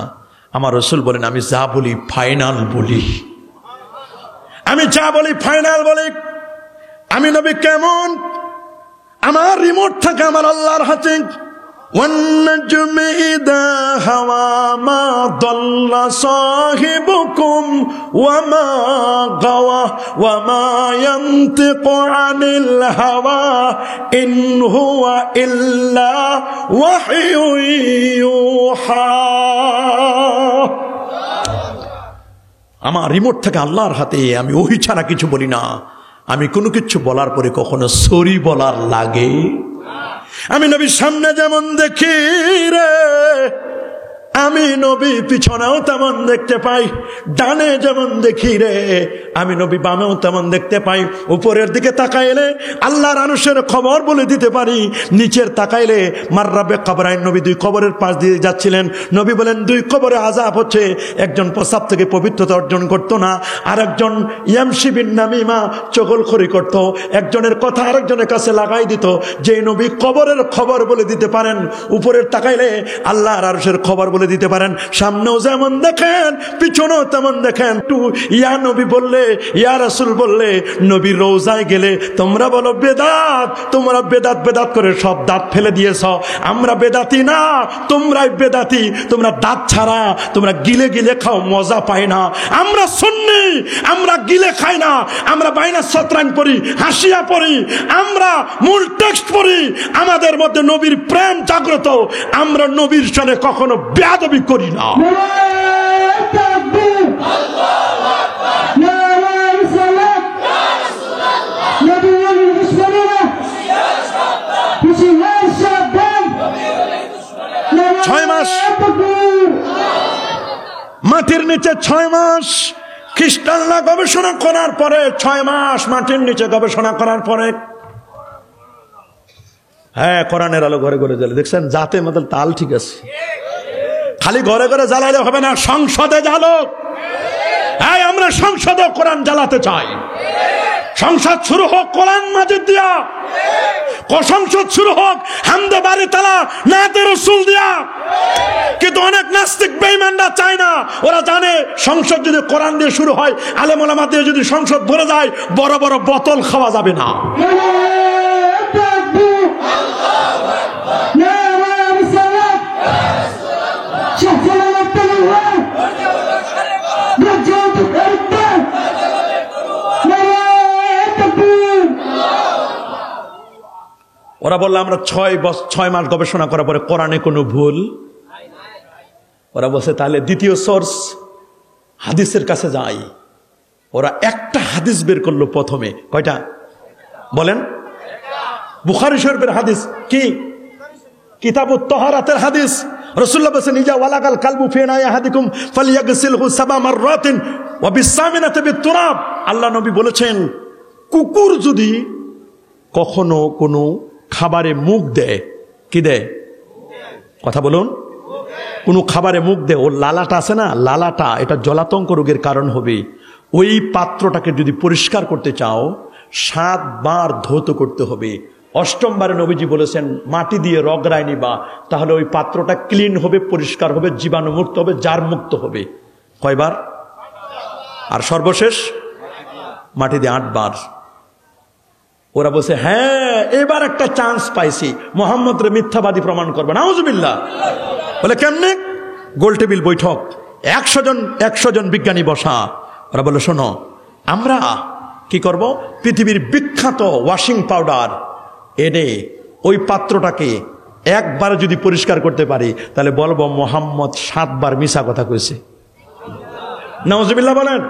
আমার রাসূল বলেন আমি যা বলি ফাইনাল বলি, আমি যা বলি ফাইনাল বলি। আমি নবী কেমন? আমার রিমোট থাকে আমার আল্লাহর হাতে। والنجم إذا هوى ما ضل صاحبكم وما غوى وما ينطق عن الهوى إن هو إلا وحي يوحى আমার রিমোট থেকে আল্লাহর হাতে, আমি ওহি ছাড়া কিছু বলি না। আমি কোনো কিছু বলার পরে কখনো সরি বলার লাগে? আমি নবীর সামনে যেমন দেখি রে, আমি নবী পিছনেও তেমন দেখতে পাই, ডানে যেমন দেখি রে আমি নবী বামেও তেমন দেখতে পাই। উপরের দিকে তাকাইলে আল্লাহর আরশের খবর বলে দিতে পারি, নিচের তাকাইলে মাররাবে কবরাইন, নবী দুই কবরের পাশ দিয়ে যাচ্ছিলেন। নবী বলেন দুই কবরে আযাব হচ্ছে, একজন প্রস্রাব থেকে পবিত্রতা অর্জন করতো না, আর একজন ইয়ামশি বিন নামিমা চগলখড়ি করত, একজনের কথা আরেকজনের কাছে লাগাই দিত। যে নবী কবরের খবর বলে দিতে পারেন, উপরের তাকাইলে আল্লাহর আরশের খবর বলে দিতে পারেন, সামনেও যেমন দেখেন পিছনেও তেমন দেখেন। টু ইয়া নবী বললে, ইয়া রাসূল বললে, নবীর রওজায় গেলে তোমরা বলো বেদাত, তোমরা বেদাত বেদাত করে সব দাঁত ফেলে দিয়েছ। আমরা বেদাতি না, তোমরাই বেদাতি। তোমরা দাঁত ছাড়া তোমরা গিলে গিলে খাও, মজা পাই না। আমরা সুন্নি, আমরা গিলে খাই না, আমরা বাইনা সতরান পড়ি, হাসিয়া পড়ি, আমরা মূল টেক্সট পড়ি। আমাদের মধ্যে নবীর প্রেম জাগ্রত, আমরা নবীর সাথে কখনো বেয়াদবি করি না। ছয় মাস মাটির নিচে, 6 মাস খ্রিস্টানরা গবেষণা করার পরে, 6 মাস মাটির নিচে গবেষণা করার পরে, হ্যাঁ কোরআনের আলো ঘরে ঘরে জ্বালে। দেখছেন জাতে মতল তাল ঠিক আছে, খালি ঘরে ঘরে জ্বালাইলে হবে না, সংসদে জ্বালো। হ্যাঁ আমরা সংসদে কোরআন জ্বালাতে চাই। সংসদ শুরু হোক কোরআন মাজিদ দিয়া, সংসদ শুরু হোক হামদে বাড়ি তালা নাতে রসুল দিয়া। কিন্তু অনেক নাস্তিক বেঈমানরা চায় না, ওরা জানে সংসদ যদি কোরআন দিয়ে শুরু হয়, আলেম ওলামা দিয়ে যদি সংসদ ভরে যায়, বড় বড় বোতল খাওয়া যাবে না। ওরা বললো আমরা 6 মাস গবেষণা করার পরে কোরআনে কোনো ভুল। ওরা বলছে তাহলে দ্বিতীয় সোর্স হাদিসের কাছে যাই। ওরা একটা হাদিস বের করলো প্রথমে। কয়টা বলেন? বুখারী শরীফের হাদিস। কি? কিতাবুত তাহারাতের হাদিস। রাসূলুল্লাহ বলেছেন ইজা ওয়ালাগাল কালবু ফি ইনাই আহাদিকুম ফালইয়াগসিলহু 7 মাররাতিন ওয়া বিসামিনাতি বিতুরাব। আল্লাহ নবী বলেছেন কুকুর যদি কখনো কোনো খাবারে মুখ দেয়, কি দেয়? কথা বলুন। কোনো খাবারে মুখ দেয়, ওর লালাটা আছে না, লালাটা এটা জলাতঙ্ক রোগের কারণ হবে। ওই পাত্রটাকে যদি পরিষ্কার করতে চাও 7 বার ধৌত করতে হবে। 8ম বারে নবীজি বলেছেন মাটি দিয়ে রগড়ায় নিবা, তাহলে ওই পাত্রটা ক্লিন হবে, পরিষ্কার হবে, জীবাণু মুক্ত হবে, জার মুক্ত হবে। কয়বার? আর সর্বশেষ মাটি দিয়ে 8 বার। ওরা বলছে হ্যাঁ এবার একটা চান্স পাইছি, মুহাম্মদরে মিথ্যাবাদী প্রমাণ করবে। নাউজুবিল্লাহ। বলে কেমনে? গোল টেবিল বৈঠক, 100 জন বিজ্ঞানী বসা। ওরা বলে শোনো আমরা কি করব, পৃথিবীর বিখ্যাত ওয়াশিং পাউডার এনে ওই পাত্রটাকে একবার যদি পরিষ্কার করতে পারি, তাহলে বলবো মুহাম্মদ 7 বার মিছা কথা কইছে। নাউজুবিল্লাহ বলেন।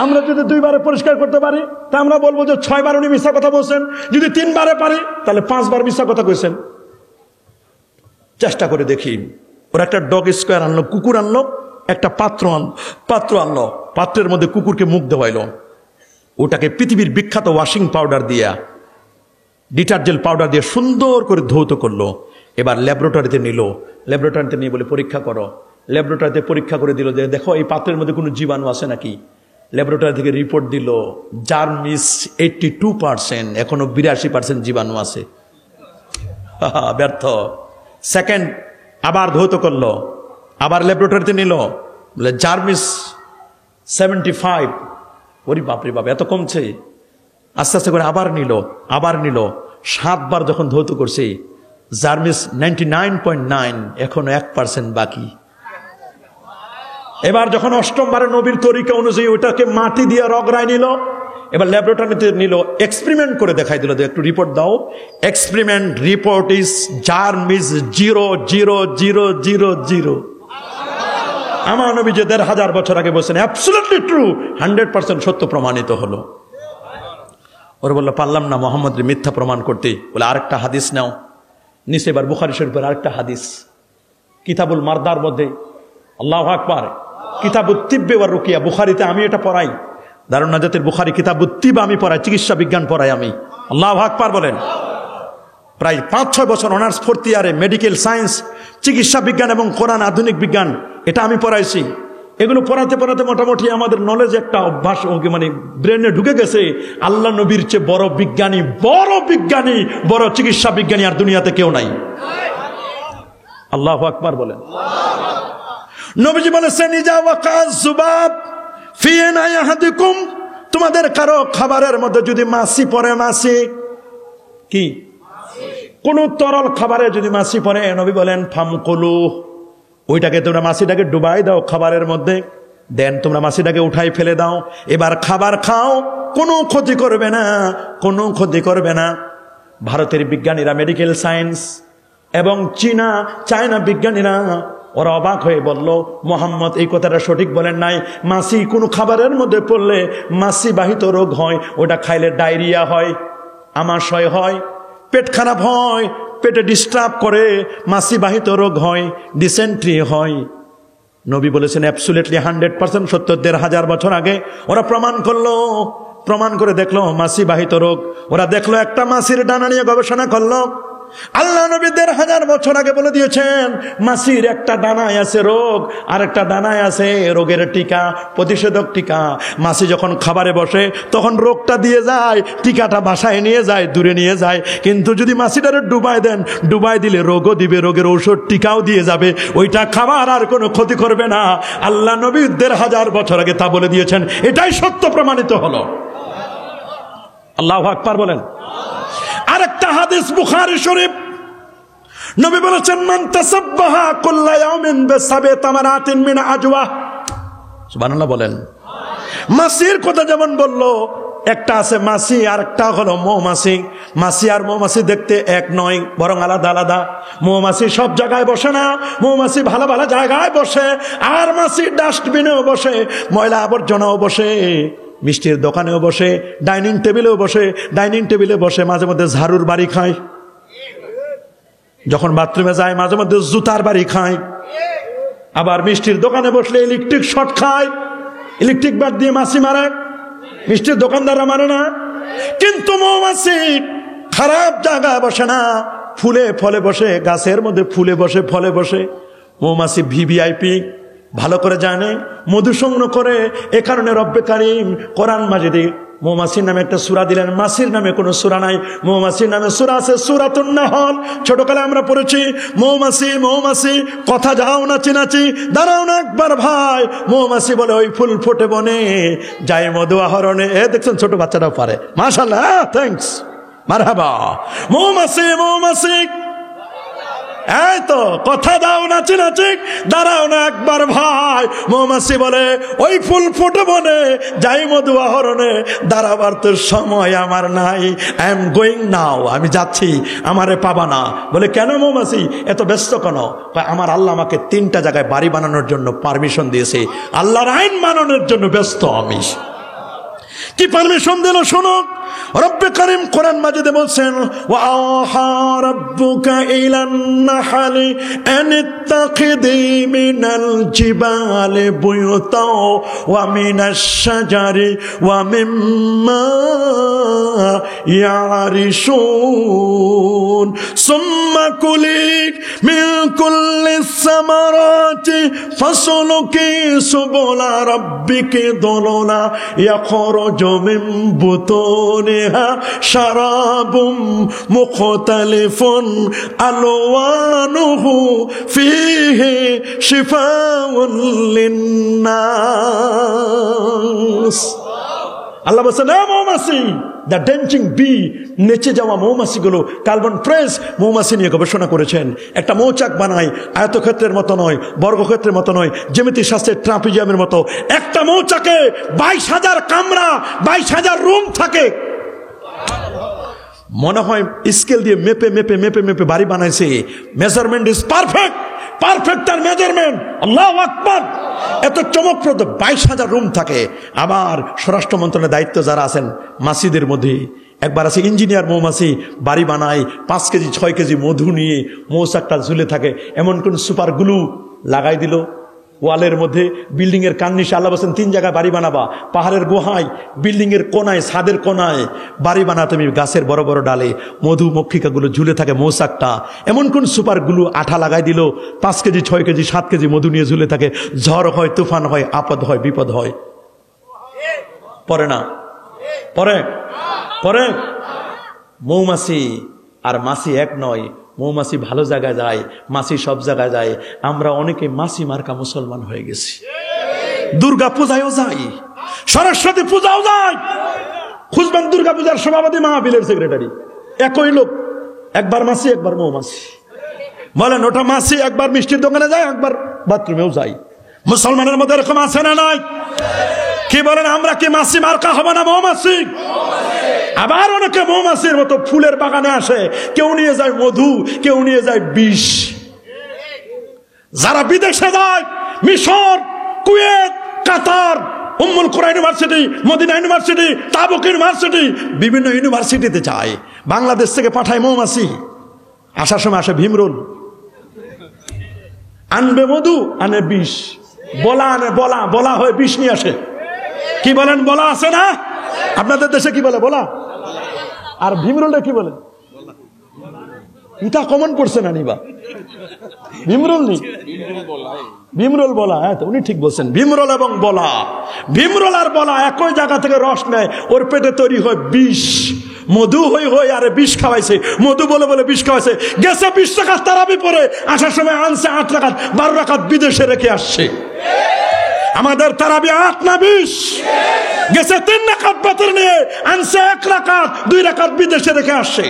আমরা যদি 2 বারে পরিষ্কার করতে পারি, তা আমরা বলবো যে 6 বার উনি মিথ্যা কথা বলছেন। যদি 3 বারে পারি, তাহলে 5 বার মিথ্যা কথা কইছেন। চেষ্টা করে দেখি। ওরা একটা ডগ স্কোয়ার আনলো, কুকুর আনলো, একটা পাত্র আনলো, পাত্রের মধ্যে কুকুরকে মুখ দেওয়াইলো, ওটাকে পৃথিবীর বিখ্যাত ওয়াশিং পাউডার দিয়া, ডিটারজেন্ট পাউডার দিয়ে সুন্দর করে ধৌত করলো। এবার ল্যাবরেটরিতে নিল, ল্যাবরেটরিতে নিয়ে বলে পরীক্ষা করো। ল্যাবরেটরিতে পরীক্ষা করে দিল যে দেখো এই পাত্রের মধ্যে কোনো জীবাণু আছে নাকি। ল্যাবরেটরি থেকে রিপোর্ট দিল জার্মিস 82%, এখনো 82% জীবাণু আছে। ব্যর্থ। সেকেন্ড আবার ধৌত করলো, আবার ল্যাবরেটরিতে নিল, বলে জার্মিস 75। ওরে বাপরে বাপ, এত কমছে। আস্তে আস্তে করে আবার নিল। 7 বার যখন ধৌত করছে, জার্মিস 99.9, এখনো 1% বাকি। এবার যখন অষ্টমবারে নবীর তরিকা অনুযায়ী ওটাকে মাটি দিয়ে রগড়ায় নিল, এবার ল্যাবরেটরিতে নিল, এক্সপেরিমেন্ট করে দেখাই দিল, একটু রিপোর্ট দাও। এক্সপেরিমেন্ট রিপোর্ট ইজ জার্মিস 0.0000। আমার নবী যে 1500 বছর আগে বলছেন অ্যাবসলিউটলি ট্রু, 100% সত্য প্রমাণিত হলো। ওরা বললো পারলাম না মোহাম্মদ মিথ্যা প্রমাণ করতে, বলে আরেকটা হাদিস নাও। নিচে এবার বুখারী শরীফের আরেকটা হাদিস, কিতাবুল মারদার মধ্যে, আল্লাহু আকবার, কিতাবুত তিব্বে ওয়ার রুকিয়া, বুখারীতে আমি এটা পড়াই, দারুন নাজাতের বুখারী কিতাবুত তিব আমি পড়াই, চিকিৎসা বিজ্ঞান পড়াই আমি। আল্লাহু আকবার বলেন। প্রায় 5-6 বছর অনার্স 4th ইয়ারে মেডিকেল সায়েন্স, চিকিৎসা বিজ্ঞান এবং কোরআন আধুনিক বিজ্ঞান, এটা আমি পড়াইছি। এগুলো পড়াতে পড়াতে মোটামুটি আমাদের নলেজ একটা অভ্যাস মানে ব্রেনে ঢুকে গেছে। আল্লাহ নবীর চেয়ে বড় বিজ্ঞানী, বড় চিকিৎসা বিজ্ঞানী আর দুনিয়াতে কেউ নাই। আল্লাহু আকবার বলেন। নবীজি বলেছেন ইজা ওয়াকাজ যুবাব ফি ইনাই আহাদিকুম, তোমাদের কারো খাবারের মধ্যে যদি মাছি পড়ে, মাছি কি, কোন তরল খাবারে যদি মাছি পড়ে, নবী বলেন ফামকুলু, ওইটাকে তোমরা মাছিটাকে ডুবাই দাও খাবারের মধ্যে, দেন তোমরা মাছিটাকে উঠাই ফেলে দাও, এবার খাবার খাও, কোনো ক্ষতি করবে না, কোনো ক্ষতি করবে না। ভারতের বিজ্ঞানীরা, মেডিকেল সায়েন্স এবং চায়না বিজ্ঞানীরা ওরা অবাক হয়ে বলল মোহাম্মদ এই কথাটা সঠিক বলেন নাই, মাছি কোনো খাবারের মধ্যে পড়লে মাছি বাহিত রোগ হয়, ওটা খাইলে ডায়রিয়া হয়, আমাশয় হয়, পেট খারাপ হয়, পেটে ডিস্টার্ব করে, মাছি বাহিত রোগ হয়, ডিসেন্ট্রি হয়। নবী বলেছেন অ্যাবসলিউটলি 100% সত্য। 1500 বছর আগে ওরা প্রমাণ করে দেখলো মাছি বাহিত রোগ। ওরা দেখলো একটা মাছির ডানা নিয়ে গবেষণা করলো। আল্লাহ নবী 1500 বছর আগে বলে দিয়েছেন মাছির একটা ডানায় আছে রোগ, আর একটা ডানায় আছে রোগের টিকা, প্রতিষেধক টিকা। মাছি যখন খাবারে বসে তখন রোগটা দিয়ে যায়, টিকাটা বাসায় নিয়ে যায়, দূরে নিয়ে যায়। কিন্তু যদি মাছিটারে ডুবাই দেন, ডুবাই দিলে রোগও দিবে, রোগের ঔষধ টিকাও দিয়ে যাবে, ওইটা খাবার আর কোনো ক্ষতি করবে না। আল্লাহ নবী 1500 বছর আগে তা বলে দিয়েছেন, এটাই সত্য প্রমাণিত হলো। আল্লাহু আকবার বলেন। আরেকটা হাদিস বুখারী শরীফ, নবী বলেছেন মান তাসাব্বাহা কুল্লা ইয়াউমিন বিসাবি তামারাতিন মিন আজওয়া। সুবহানাল্লাহ বলেন। মাছির কথা যেমন বললো, একটা আছে মাছি আর একটা হলো মৌমাছি। মাছি আর মৌমাছি দেখতে এক নয়, বরং আলাদা আলাদা। মৌমাছি সব জায়গায় বসে না, মৌমাছি ভালো ভালো জায়গায় বসে, আর মাছি ডাস্টবিনেও বসে, ময়লা আবর্জনাও বসে, মিষ্টির দোকানেও বসে, ডাইনিং টেবিলেও বসে, মাঝে মধ্যে ঝাড়ুর বাড়ি খায়, যখন বাথরুমে যায় মাঝে মধ্যে জুতার বাড়ি খায়, আবার মিষ্টির দোকানে বসলে ইলেকট্রিক শর্ট খায়, ইলেকট্রিক ব্যাট দিয়ে মাছি মারে, মিষ্টির দোকানদাররা মারে না। কিন্তু মৌমাছি খারাপ জায়গায় বসে না, ফুলে ফলে বসে, গাছের মধ্যে ফুলে বসে, ফলে বসে। মৌমাছি ভিভিআইপি, ভালো করে জানে, মধু সংগ্রহ করে। এ কারণে রব্বে কারিম কোরআন মাজিদে মৌমাছির নামে একটা সূরা দিলেন, মাছির নামে কোনো সূরা নাই। মৌমাছির নামে সূরা আছে, সূরাতুন নাহল। ছোটকালে আমরা পড়েছি, মৌমাছি কথা যাও নাচি নাচি, দাঁড়াও না একবার ভাই। মৌমাছি বলে ওই ফুল ফোটে বনে, যাই মধু আহরণে। দেখছেন ছোট বাচ্চাটাও পারে, মাশাআল্লাহ, থ্যাঙ্কস, মারহাবা। মৌমাছি এই তো কথা দাও নাচি নাচি, দাঁড়াও না একবার ভাই। মৌমাছি বলে ওই ফুল ফুটে বনে, যাই মধু আহরণে, দাঁড়াবার তোর সময় আমার নাই। আই এম গোয়িং নাও, আমি যাচ্ছি, আমারে পাবা না। বলে কেন মৌমাছি এত ব্যস্ত কেন? আমার আল্লাহ আমাকে 3টা জায়গায় বাড়ি বানানোর জন্য পারমিশন দিয়েছে, আল্লাহর আইন মানানোর জন্য ব্যস্ত আমি। কি পারমিশন দিল শোনো। রব্বে কারিম কোরআন মাজিদে বলছেন ওয়া আহা রাব্বুকা ইলান নাহলি আনিত্তাখিদি মিনাল জিবালি বুয়ুতা ওয়া মিনাশ শাজারি ওয়া মিম্মা ইয়ারিশুন সুম্মা কুলি মিন কুল্লিস সামারাতি ফাসলুকি সুবুলা রাব্বিকি দুলুলা ইয়াখরুজু মিন বুতুনিহা শারাবুম মুখতালিফুন আলওয়ানুহু ফীহি শিফাউন লিন্নাস। আল্লাহ বলেন, মৌমাছি দ্য ড্যান্সিং বি, নেচে যাওয়া মৌমাছিগুলো। কার্বন প্রেস মৌমাছি নিয়ে গবেষণা করেছেন। একটা মৌচাক বানায়, আয়তক্ষেত্রের মতো নয়, বর্গক্ষেত্রের মতো নয়, জ্যামিতি শাস্ত্রের ট্রাপিজিয়ামের মতো। একটা মৌচাকে 22,000 কামরা, 22,000 রুম থাকে। মনে হয় স্কেল দিয়ে মেপে মেপে মেপে মেপে বাড়ি বানাইছে। মেজারমেন্ট ইজ পারফেক্ট, পারফেক্ট আর মেজারমেন্ট। আল্লাহু আকবার। এত চমকপ্রদ 22,000 রুম থাকে। আবার স্বরাষ্ট্র মন্ত্রণালয়ের দায়িত্ব যারা আছেন মাছিদের মধ্যে, একবার আছে ইঞ্জিনিয়ার মৌমাছি, বাড়ি বানায় 5 কেজি 6 কেজি মধু নিয়ে মৌচাকটা ঝুলে থাকে। এমন কোন সুপার গ্লু লাগাই দিল ওয়ালের মধ্যে, বিল্ডিং এর কান্নিশে আল্লাহ বলেন 3 জায়গায় বাড়ি বানাবা, পাহাড়ের গুহায়, বিল্ডিং এর কোনায়, ছাদের কোনায় বাড়ি বানা তুমি, গাছের বড় বড় ডালে মধু মক্ষিকাগুলো ঝুলে থাকে মৌচাকটা। এমন কোন সুপার গ্লু আঠা লাগাই দিল, 5 কেজি 6 কেজি 7 কেজি মধু নিয়ে ঝুলে থাকে। ঝড় হয়, তুফান হয়, আপদ হয়, বিপদ হয়, পরে না? পরে পরে মৌমাছি আর মাছি এক নয়। মৌমাছি ভালো জায়গায় যায়, মাছি সব জায়গায় যায়। আমরা অনেকে মাছি মার্কা মুসলমান হয়ে গেছি। দুর্গা পূজায়ও যাই, সরস্বতী পূজাও যাই। খুঁজবেন দুর্গা পূজার সভাপতি মাহফিলের সেক্রেটারি একই লোক, একবার মাছি একবার মৌমাছি। বলেন ওটা মাছি, একবার মিষ্টির দোকানে যায়, একবার বাথরুমেও যাই। মুসলমানের মধ্যে এরকম আছে না নাই? কি বলেন, আমরা কি মাছি মার্কা হবে না মৌমাছি? আবার অনেকে মৌমাছির মতো ফুলের বাগানে আসে, কেউ নিয়ে যায় মধু, কেউ নিয়ে যায় বিষ। যারা বিদেশে যায়, মিশর, কুয়েত, কাতার, উম্মুল কুরা ইউনিভার্সিটি, মদিনা ইউনিভার্সিটি, তাবুক ইউনিভার্সিটি, বিভিন্ন ইউনিভার্সিটিতে যায়, বাংলাদেশ থেকে পাঠায় মৌমাছি। আসার সময় আসে ভীমরুল, আনবে মধু, আনে বিষ। বলা আনে, বলা বলা হয়ে বিষ নিয়ে আসে। কি বলেন, বলা আছে না? আপনাদের দেশে কি বলে? বলা। আর ভীমরুলটা কি বলে? ইটা কমন পড়ছে না নিবা? ভীমরুল নি, ভীমরুল বলা। হ্যাঁ, উনি ঠিক বলছেন, ভীমরুল এবং বলা। ভীমরুল আর বলা একই জায়গা থেকে রস নেয়, ওর পেটে তৈরি হয় বিষ। মধু হই হই আরে বিষ খাওয়াইছে, মধু বলে বলে বিষ খাওয়াইছে। গেছে 20 টাকা তারাবি পরে, আসার সময় আনছে 8 রাকাত, 12 রাকাত বিদেশে রেখে আসছে। আমাদের তারাবি 8 না 20? গেছে 3 রাকাত বেতন নিয়ে, আনছে 1 রাকাত, 2 রাকাত বিদেশে রেখে আসছে।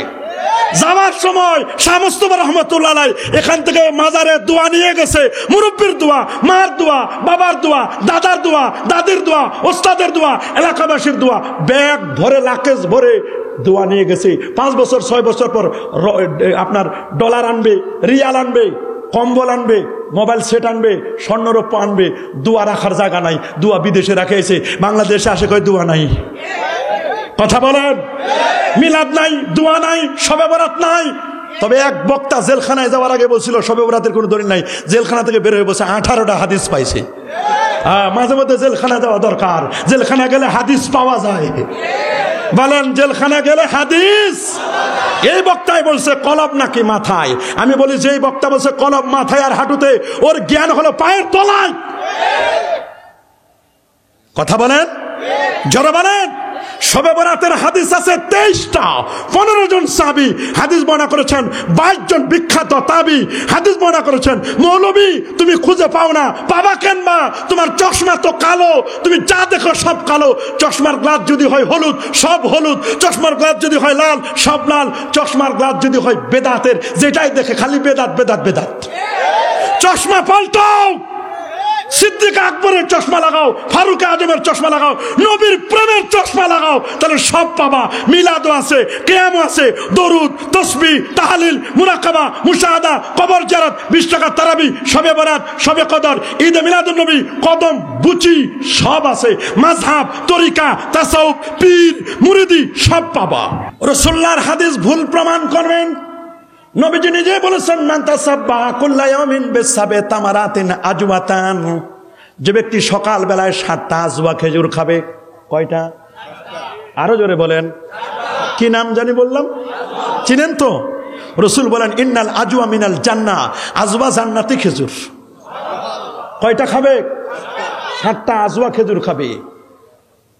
যাওয়ার সময় শাহ মুস্তাফা রহমাতুল্লাহ আলাইহি এখান থেকে মাজারে দোয়া নিয়ে গেছে। মুরব্বির দোয়া, মার দোয়া, বাবার দোয়া, দাদার দোয়া, দাদির দোয়া, ওস্তাদের দোয়া, এলাকাবাসীর দোয়া, ব্যাগ ভরে লাকেজ ভরে দোয়া নিয়ে গেছে। 5 বছর 6 বছর পর আপনার ডলার আনবে, রিয়াল আনবে, কম্বল আনবে, মোবাইল সেট আনবে, স্বর্ণরৌপ্য আনবে। দোয়া রাখার জায়গা নাই, দোয়া বিদেশে রাখে এসে বাংলাদেশে আসে কয় দোয়া নাই। কথা বলেন, মিলাদ নাই, দোয়া নাই, শবে বরাত নাই। তবে এক বক্তা জেলখানায় যাওয়ার আগে বলছিল শবে বরাতের কোনো দলিল নাই। জেলখানা থেকে বের হয়ে বসে 18টা হাদিস পাইছে। মাঝে মধ্যে জেলখানা যাওয়া দরকার, জেলখানা গেলে হাদিস পাওয়া যায়। বলেন, জেলখানা গেলে হাদিস। এই বক্তায় বলছে কলব নাকি মাথায়? আমি বলি যে বক্তা বলছে কলব মাথায় আর হাঁটুতে, ওর জ্ঞান হলো পায়ের তলায়। কথা বলেন, জোরে বলেন। শবে বরাতের হাদিস আছে 23টা। 15 জন সাহাবী হাদিস বর্ণনা করেছেন, 22 জন বিখ্যাত তাবী হাদিস বর্ণনা করেছেন। মৌলবী তুমি খুঁজে পাও না, পাবা কেনবা? তোমার চশমা তো কালো, তুমি যা দেখো সব কালো। চশমার গ্লাস যদি হয় হলুদ, সব হলুদ। চশমার গ্লাস যদি হয় লাল, সব লাল। চশমার গ্লাস যদি হয় বেদাতের, যেটাই দেখে খালি বেদাত বেদাত বেদাত। চশমা পাল্টাও। সিদ্দিক আকবরের চশমা লাগাও, ফারুক আজমের চশমা লাগাও, নবীর প্রেমের চশমা লাগাও, তাহলে সব পাবা। মিলাদও আছে, কিয়ামও আছে, দরুদ, তাসবিহ, তাহলিল, মুরাকাবা, মুশাহাদা, কবর জিয়ারত, 20 টাকা তারাবি, শবে বরাত, শবে কদর, ঈদে মিলাদুন নবী, কদম, বুচি সব আছে। মাযহাব, তরিকা, তাসাউফ, পীর, মুরিদি সব পাবা। রাসূলুল্লাহর হাদিস ভুল প্রমাণ করবেন? নবীজি নিজে বলেছেন, মান তাসাব্বাহা কুল্লা ইয়াউমিন বিসাবে তামারাতিন আজওয়াতান। যে ব্যক্তি সকাল বেলায় 7টা আজওয়া খেজুর খাবে। কয়টা? আরো জোরে বলেন। কি নাম জানি বললাম? চিনেন তো? রাসূল বলেন, ইন্নাল আজওয়া মিনাল জান্নাহ। আজওয়া জান্নাতি খেজুর। কয়টা খাবে? 7টা আজওয়া খেজুর খাবে।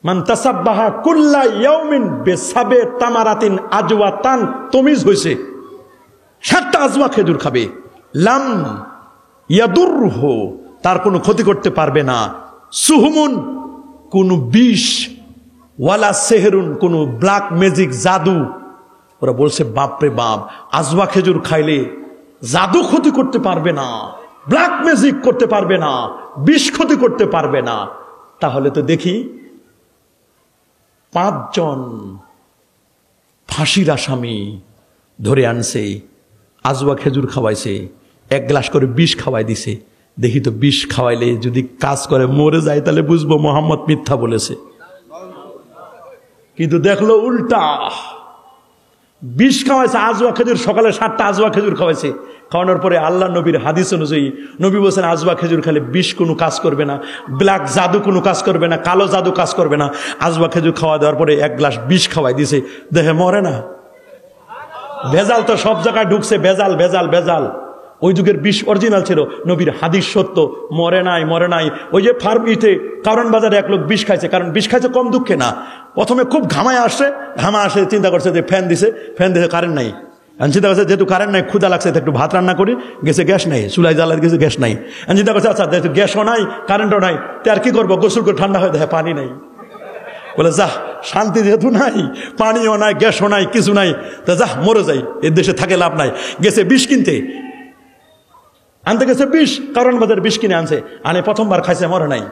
মান তাসাব্বাহা কুল্লা ইয়াউমিন বিসাবে তামারাতিন আজওয়াতান, তমিজ হইছে, 7টা আজওয়া খেজুর খাবে। লাম ইয়াদুরহু, তার কোনো ক্ষতি করতে পারবে না। সুহুমুন, কোন বিষ ওয়ালা সেহরুন, কোনো ব্ল্যাক ম্যাজিক জাদু। ওরা বলছে বাপরে বাপ, আজওয়া খেজুর খাইলে জাদু ক্ষতি করতে পারবে না, ব্ল্যাক ম্যাজিক করতে পারবে না, বিষ ক্ষতি করতে পারবে না। তাহলে তো দেখি 5 জন ফাঁসির আসামি ধরে আনছে, আজওয়া খেজুর খাওয়াইছে, 1 গ্লাস করে বিষ খাওয়াই দিছে। দেখি তো বিষ খাওয়াইলে যদি কাজ করে মরে যায় তাহলে বুঝবো মোহাম্মদ মিথ্যা বলেছে। কিন্তু দেখলো উল্টা, বিষ খাওয়াইছে আজওয়া খেজুর, সকালে 7টা আজওয়া খেজুর খাওয়াইছে। খাওয়ানোর পরে আল্লাহ নবীর হাদিস অনুযায়ী নবী বলছেন আজওয়া খেজুর খেলে বিষ কোনো কাজ করবে না, ব্ল্যাক জাদু কোনো কাজ করবে না, কালো জাদু কাজ করবে না। আজওয়া খেজুর খাওয়া দেওয়ার পরে 1 গ্লাস বিষ খাওয়াই দিছে, দেখে মরে না। ভেজাল তো সব জায়গায় ঢুকছে, ভেজাল ভেজাল ভেজাল। ওই যুগের বিষ অরিজিনাল ছিল, নবীর হাদিস সত্য, মরে নাই মরে নাই। ওই যে ফার্মিতে কারণ বাজারে 1 লোক বিষ খাইছে, কারণ বিষ খাইছে কম দুঃখে না, প্রথমে খুব ঘামায় আসছে, চিন্তা করছে যে ফ্যান দিছে কারেন্ট নাই, চিন্তা করছে যেহেতু কারেন্ট নাই ক্ষুধা লাগছে একটু ভাত রান্না করি, গেছে গ্যাস নাই, চুলাই জ্বালার গেছে গ্যাস নাই। চিন্তা করছে আচ্ছা যেহেতু গ্যাসও নাই কারেন্টও নাই, তো আর কি করবো, গোসল করে ঠান্ডা হয়ে দেখে পানি নাই। বলে যা শান্তি যেহেতু নাই, পানিও নাই গ্যাসও নাই কিছু নাই, তা যা মরে যাই, এর দেশে থাকে লাভ নাই। গেছে বিষ কিনতে, আনতে গেছে বিষ, কারণ বাজার বিষ কিনে আনছে, আনে প্রথমবার খাইছে মরে নাই।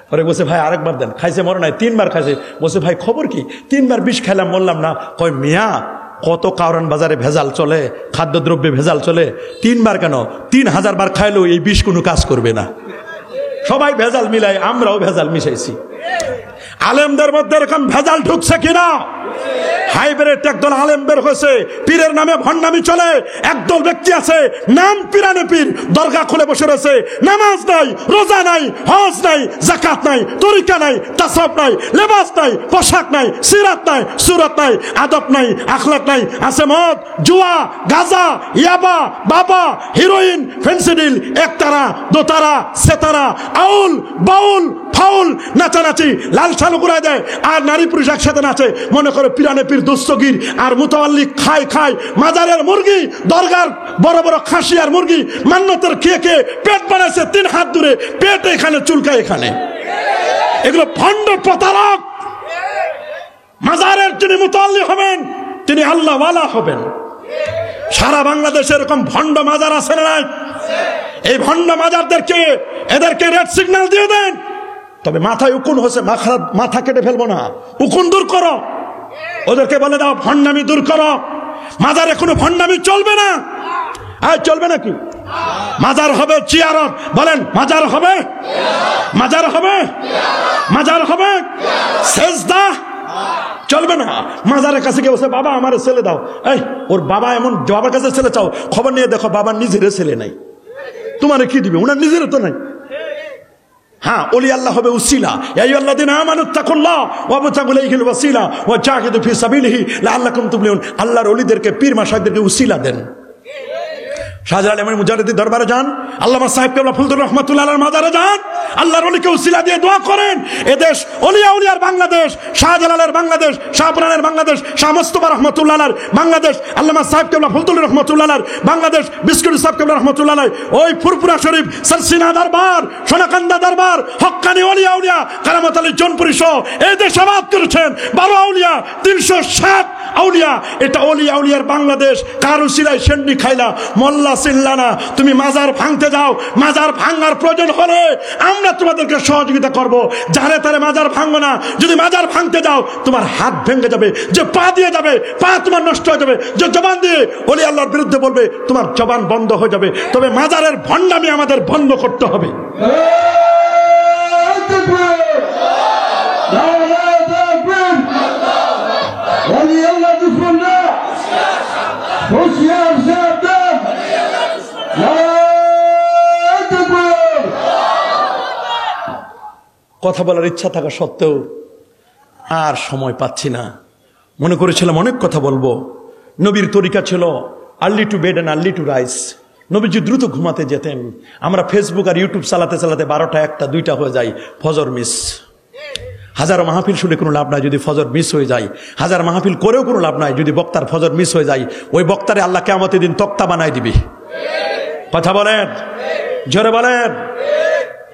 পরে বলছে ভাই আরেকবার দেন, খাইছে মরে নাই। 3 বার খাইছে, বলছে ভাই খবর কি, 3 বার বিষ খাইলাম মরলাম না। কয় মিয়া কত কারণ বাজারে ভেজাল চলে, খাদ্যদ্রব্যে ভেজাল চলে, 3 বার কেন 3000 বার খাইলেও এই বিষ কোনো কাজ করবে না। সবাই ভেজাল মিলাই, আমরাও ভেজাল মিশাইছি। আলেমদের মধ্যে এরকম ভেজাল ঢুকছে কিনা? হাইব্রিড একদল আলেম বের হয়েছে, পীরের নামে ভণ্ডামি চলে। একদল ব্যক্তি আছে নাম পিরানে পীর, দরগা খুলে বসে রয়েছে, নামাজ নাই, রোজা নাই, হজ নাই, যাকাত নাই, তরিকা নাই, তাসাউফ নাই, লেবাস নাই, পোশাক নাই, সিরাত নাই, সুরত নাই, আদব নাই, আখলাক নাই। আছে মদ, জুয়া, গাঁজা, ইয়াবা, বাবা, হিরোইন, ফেন্সিডিল, একতারা, দোতারা, সেতারা, আউল, বাউল, ফাউল, নাচানাচি, লাল ছালু করে দেয়, আর নারী পুরুষ একসাথে নাচে, মনে করে পিরানে পীর দস্তগীর। আর মুতাওয়াল্লি খায় মাজারের মুরগি, দরগার বড় বড় খাসি আর মুরগি মান্নতের খেয়ে খেয়ে পেট বানাইছে 3 হাত দূরে, পেট এখানে চুলকায় এখানে। এগুলো ভণ্ড প্রতারক। মাজারের যিনি মুতাওয়াল্লি হবেন তিনি আল্লাহওয়ালা হবেন। সারা বাংলাদেশে এরকম ভণ্ড মাজার আছে না? এই ভণ্ড মাজারদেরকে এদেরকে রেড সিগন্যাল দিয়ে দেন। তবে মাথায় উকুন হচ্ছে, মাথা কেটে ফেলবো না, উকুন দূর করো। ওদেরকে বলে দাও ভণ্ডামি দূর করো, মাজারে কোনো ভণ্ডামি চলবে না। চলবে নাকি? মাজার হবে জিয়ারত, বলেন মাজার হবে, মাজার হবে, মাজার হবে, সেজদা চলবে না। মাজারের কাছে গিয়ে বলছে বাবা আমার ছেলে দাও, এই ওর বাবা এমন বাবার কাছে ছেলে চাও, খবর নিয়ে দেখো বাবার নিজের ছেলে নাই, তোমার কি দিবে, ওনার নিজের তো নাই। হ্যাঁ, ওলি আল্লাহ হবে উসিলা, ইয়া আইয়ুহাল্লাযীনা আমানুত্তাকুল্লাহ ওয়াবতাগু ইলাইহিল ওয়াসিলা ওয়া জাহিদু ফি সাবিলিহি লাআল্লাকুম তুফলিহুন। আল্লাহর ওলিদেরকে, পীর মাশায়েখদেরকে উসিলা দেন। শাহজালাল ইমাম মুজাদ্দিদ দরবারে যান, আল্লামা সাহেব কেবলা ফুলতুর রহমাতুল্লাহ আলাইহির মাজারে যান, আল্লাহর ওলিকে উসিলা দিয়ে দোয়া করেন। এদেশ ওলিয়া উলিয়ার বাংলাদেশ, শাহজালালের বাংলাদেশ, শাহপুরানের বাংলাদেশ, শাহ মুস্তাফা রহমাতুল্লাহ আলাইহির বাংলাদেশ, আল্লামা সাহেব কেবলা ফুলতুর রহমাতুল্লাহ আলাইহির বাংলাদেশ, বিস্কুট সাহেব কেবলা রহমাতুল্লাহ আলাইহি, ওই ফুরফুরা শরীফ, সরসিনা দরবার, সোনাকান্দা দরবার, হক্কানি ওলিয়া উলিয়া কারামত আলী জনপুরি সহ এই দেশ আবাদ করেছেন 12 আউলিয়া, 360 আউলিয়া। এটা ওলিয়া উলিয়ার বাংলাদেশ। কার উসিলায় সেন্ডি খাইলা, মোল্লা চিল্লানা। তুমি মাজার ভাঙতে যাও, মাজার ভাঙার প্রয়োজন হলে আমরা তোমাদেরকে সহযোগিতা করব। যারে তারে মাজার ভাঙবো না। যদি মাজার ভাঙতে যাও তোমার হাত ভেঙে যাবে, যে পা দিয়ে যাবে পা তোমার নষ্ট হয়ে যাবে, যে জবান দিয়ে ওলি আল্লাহর বিরুদ্ধে বলবে তোমার জবান বন্ধ হয়ে যাবে। তবে মাজারের ভণ্ডামি আমাদের বন্ধ করতে হবে। কথা বলার ইচ্ছা থাকা সত্ত্বেও আর সময় পাচ্ছি না। মনে করেছিলাম অনেক কথা বলবো। নবীর তরিকা ছিল early to bed and early to rise. নবীজি দ্রুত ঘুমাতে যেতেন। আমরা ফেসবুক আর ইউটিউব চালাতে চালাতে 12টা 1টা 2টা হয়ে যায়, ফজর মিস। হাজারো মাহফিল শুনে কোনো লাভ নাই যদি ফজর মিস হয়ে যায়। হাজার মাহফিল করেও কোনো লাভ নাই যদি বক্তার ফজর মিস হয়ে যায়। ওই বক্তারে আল্লাহ কিয়ামতের দিন তক্তা বানায় দিবি। কথা বলেন, জোরে বলেন।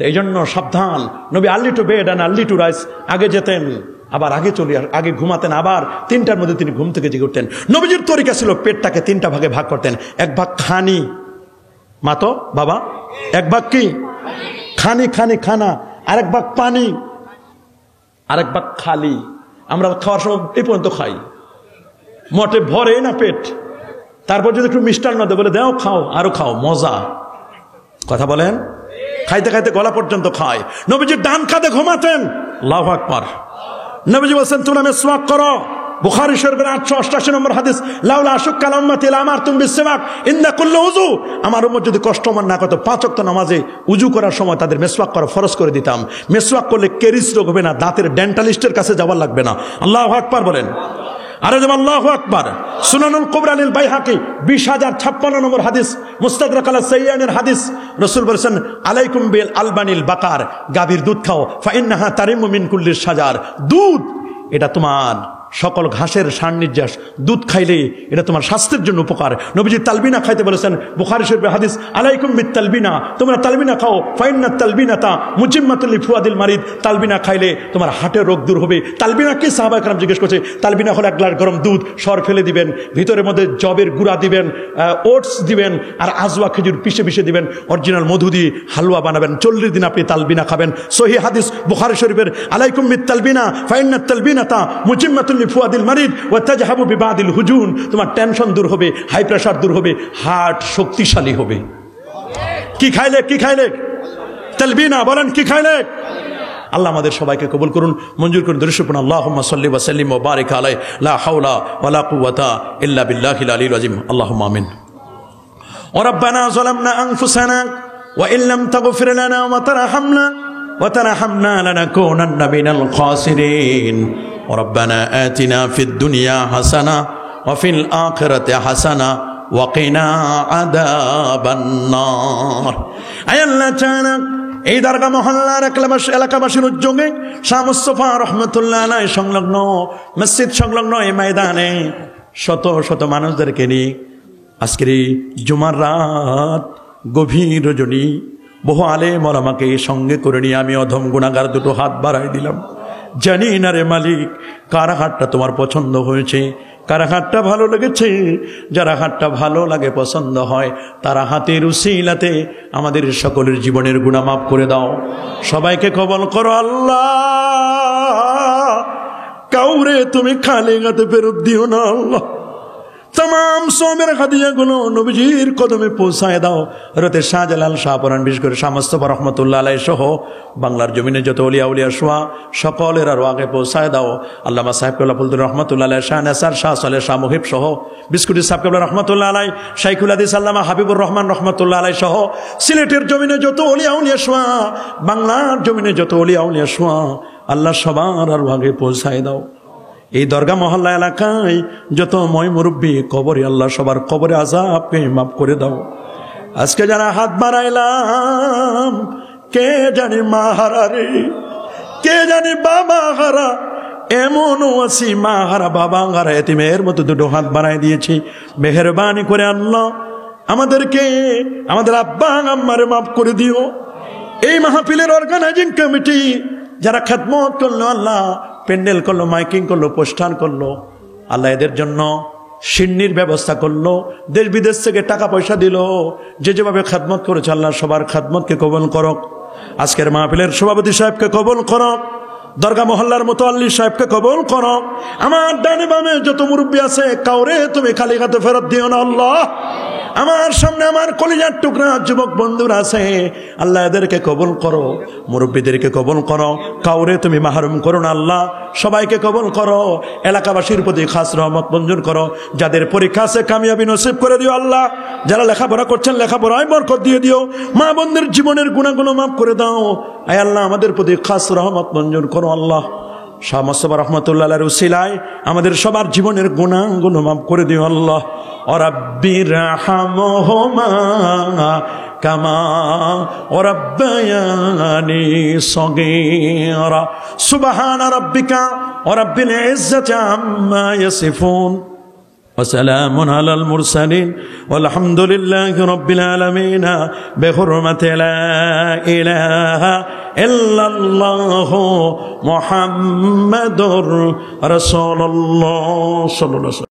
এই জন্য সাবধান। নবী early to bed and early to rise, আগে যেতেন আবার আগে ঘুমাতেন, আবার 3টার মধ্যে তিনি ঘুম থেকে জেগে উঠতেন। নবীজির তরিকা ছিল পেটটাকে 3টা ভাগে ভাগ করতেন। এক ভাগ খানি, মা তো বাবা, এক ভাগ কি খানা, আরেক ভাগ পানি, আরেক ভাগ খালি। আমরা খাওয়ার সময় এই পর্যন্ত খাই, মোটে ভরে না পেট। তারপর যদি একটু মিষ্টান্ন দেয় বলে দাও, খাও, আরো খাও, মজা। কথা বলেন? খাইতে খাইতে গলা পর্যন্ত খায়। নবীজি ডান কাঁধে ঘুমাতেন। আল্লাহু আকবার। নবীজি বলেন তোমরা মিসওয়াক করো। বুখারী শরীফের 888 নম্বর হাদিস, লাউলা আশুক্কা আলা উম্মতি লামারতুম বিসওয়াক ইন্না কুল্লু উযু। আমার উম্মত যদি কষ্ট মন না করতো 5 ওয়াক্ত নামাজে উযু করার সময় তাদের মিসওয়াক করা ফরজ করে দিতাম। মিসওয়াক করলে কেরিস রোগ হবে না, দাঁতের ডেন্টালিস্টের কাছে যাওয়া লাগবে না। আল্লাহু আকবার বলেন। আরে যেমন আল্লাহু আকবার। সুনানুল কুবরা লিল বাইহাকি 20056 নম্বর হাদিস, মুস্তাদরাক আলা সাইয়ানের হাদিস। রাসূল বলেছেন আলাইকুম বিল আলবানিল বাকার, গাভীর দুধ খাও, ফা ইন্নাহা তারিমু মিন কুল্লি শাজার। দুধ এটা তোমার সকল ঘাসের সান্নিধ্যাস, দুধ খাইলে এটা তোমার স্বাস্থ্যের জন্য উপকার। নবীজি তালবিনা খাইতে বলেছেন, বুখারী শরীফের হাদিস, আলাইকুম বিত তালবিনা, তোমরা তালবিনা খাও, ফাইন্নাত তালবিনাতা মুজিম্মাতুল লিফুয়াদিল মারিদ। তালবিনা খাইলে তোমার হার্টের রোগ দূর হবে। তালবিনা কি? সাহাবায়ে কেরাম জিজ্ঞেস করছে। তালবিনা হলো 1 গ্লাস গরম দুধ, সর ফেলে দিবেন, ভিতরের মধ্যে জবের গুঁড়া দিবেন, ওটস দিবেন, আর আজওয়া খেজুর পিষে দিবেন, অরিজিনাল মধু দিয়ে হালুয়া বানাবেন। 40 দিন আপনি তালবিনা খাবেন। সহিহ হাদিস বুখারী শরীফের, আলাইকুম বিত তালবিনা ফাইন্নাত তালবিনাতা মুজিম্মাতুল লিফুয়াদিল মারিদ ওয়া তাজহাবু বিবাদিল হুজুন। তোমার টেনশন দূর হবে, হাই প্রেসার দূর হবে, হার্ট শক্তিশালী হবে। কি খাইলে? তালবিনা। বলেন কি খাইলে? আল্লাহ আমাদের সবাইকে কবুল করুন, মঞ্জুর করুন। দরুদ আল্লাহুম্মা সাল্লি ওয়া সাল্লিম ওয়া বারিক আলাইহি, লা হাওলা ওয়া লা কুওয়াতা ইল্লা বিল্লাহিল আলিয়্যিল আযীম। আল্লাহুম্মা আমিন। ওয়া রাব্বানা যালামনা আনফুসানা ওয়া ইল্লাম তাগফির লানা ওয়া তারহামনা লানাকুনান্না মিনাল খাসিরিন। ربنا آتنا في الدنيا حسنة وفي الآخرة حسنة وقنا عذاب النار। আয় আল্লাহ তাআলা এই দরগা মহল্লার এলাকাবাসীর উদ্যোগে শাহ মুস্তাফা রহমতুল্লাহ আলাইহি সংলগ্ন মসজিদ সংলগ্ন এই ময়দানে শত শত মানুষদেরকে নিয়ে আজকের এই জুমার রাত, গভীর রজনী, বহু আলেম ওলামাকে সঙ্গে করে নিয়ে আমি অধম গুনাহগার 2টো হাত বাড়াই দিলাম। জানি না রে মালিক, কার হাতটা তোমার পছন্দ হয়েছে, কার হাতটা ভালো লেগেছে। যারা হাতটা ভালো লাগে, পছন্দ হয়, তারা হাতের উসিলাতে আমাদের সকলের জীবনের গুনাহ মাফ করে দাও। সবাইকে কবুল করো আল্লাহ। কাউরে তুমি খালি হাতে ফেরত দিও না আল্লাহ। तमाम सोमेर हादियाগুলো নবীজির কদমে পৌঁছায় দাও। হযরত শাহজালাল শাহপরান, বিশেষ করে শাহ মুস্তাফা রহমতুল্লাহ আলাইহি সহ বাংলার জমিনে যত ওলিয়া উলিয়া শোয়া সকলের আরো আগে পৌঁছায় দাও। আল্লামা সাহেব কেবলা ফুলদুর রহমতুল্লাহ আলাইহি, শাহ নাসার, শাহ সালেহ, শাহ মুহিব সহ, বিস্কুটি সাহেব কেবলা রহমতুল্লাহ আলাইহি, শাইখুল হাদিস আল্লামা হাবিবুর রহমান রহমতুল্লাহ আলাইহি সহ সিলেটের জমিনে যত ওলিয়া উলিয়া শোয়া, বাংলার জমিনে যত ওলিয়া উলিয়া শোয়া, আল্লাহ সবার আরো আগে পৌঁছায় দাও। এই দরগা মহল্লা এলাকায় যত ময় মুরব্বী কবরে, আল্লাহ সবার কবরে আযাবকে মাফ করে দাও। আজকে যারা হাত বাড়াইলাম, কে জানি মা হারা রে, কে জানি বাবা হারা, এমনও আছি মা হারা বাবা হারা এতিমের মতো 2টো হাত বাড়াই দিয়েছি। মেহেরবানি করে আল্লাহ আমাদেরকে, আমাদের আব্বা আম্মারে মাফ করে দিও। এই মাহফিলের অর্গানাইজিং কমিটি যারা খেদমত করলো, আল্লাহ প্যান্ডেল করলো, মাইকিং করলো, পোস্টার করলো, আল্লাহ এদের জন্য সিন্নির ব্যবস্থা করলো, দেশ বিদেশ থেকে টাকা পয়সা দিল, যে যেভাবে খেদমত করেছে আল্লাহ সবার খেদমতকে কবুল করক। আজকের মাহফিলের সভাপতি সাহেবকে কবুল করক, দরগা মহল্লার মুতাল্লি সাহেবকে কবুল করক। আমার ডানে বামে যত মুরব্বী আছে কাউরে তুমি খালি হাতে ফেরত দিও না আল্লাহ। আমার সামনে আমার কলিজার টুকরা যুবক বন্ধুরা আছে, আল্লাহ এদেরকে কবুল করো, মুরব্বীদেরকে কবুল করো, কাউরে তুমি মাহরুম করো না আল্লাহ। সবাইকে কবুল করো, এলাকাবাসীর প্রতি খাস রহমত মঞ্জুর করো। যাদের পরীক্ষা আছে কামিয়াবি নসিব করে দিও আল্লাহ। যারা লেখাপড়া করছেন লেখাপড়ায় বরকত দিয়ে দিও। মা বোনদের জীবনের গুনাহগুলো মাফ করে দাও। আয় আল্লাহ আমাদের প্রতি খাস রহমত মঞ্জুর করো আল্লাহ। শাহ মুস্তাফা রহমতুল্লাহ আলাইহির উসিলায় আমাদের সবার জীবনের গুনাহগুলো মাফ করে দিও আল্লাহ। ওয়ারাব্বিরহামহুমা কামা ওয়ারাব্বায়ানি সগীরা। সুবহানা রাব্বিকা ওয়া রাব্বিল ইজ্জাতি আম্মা ইয়াসিফুন ওয়া সালামুন আলাল মুরসালিন ওয়ালহামদুলিল্লাহি রাব্বিল আলামিন। বিহুরমাতি লা ইলাহা ইল্লাল্লাহু মুহাম্মাদুর রাসূলুল্লাহ সাল্লাল্লাহু আলাইহি ওয়াসাল্লাম।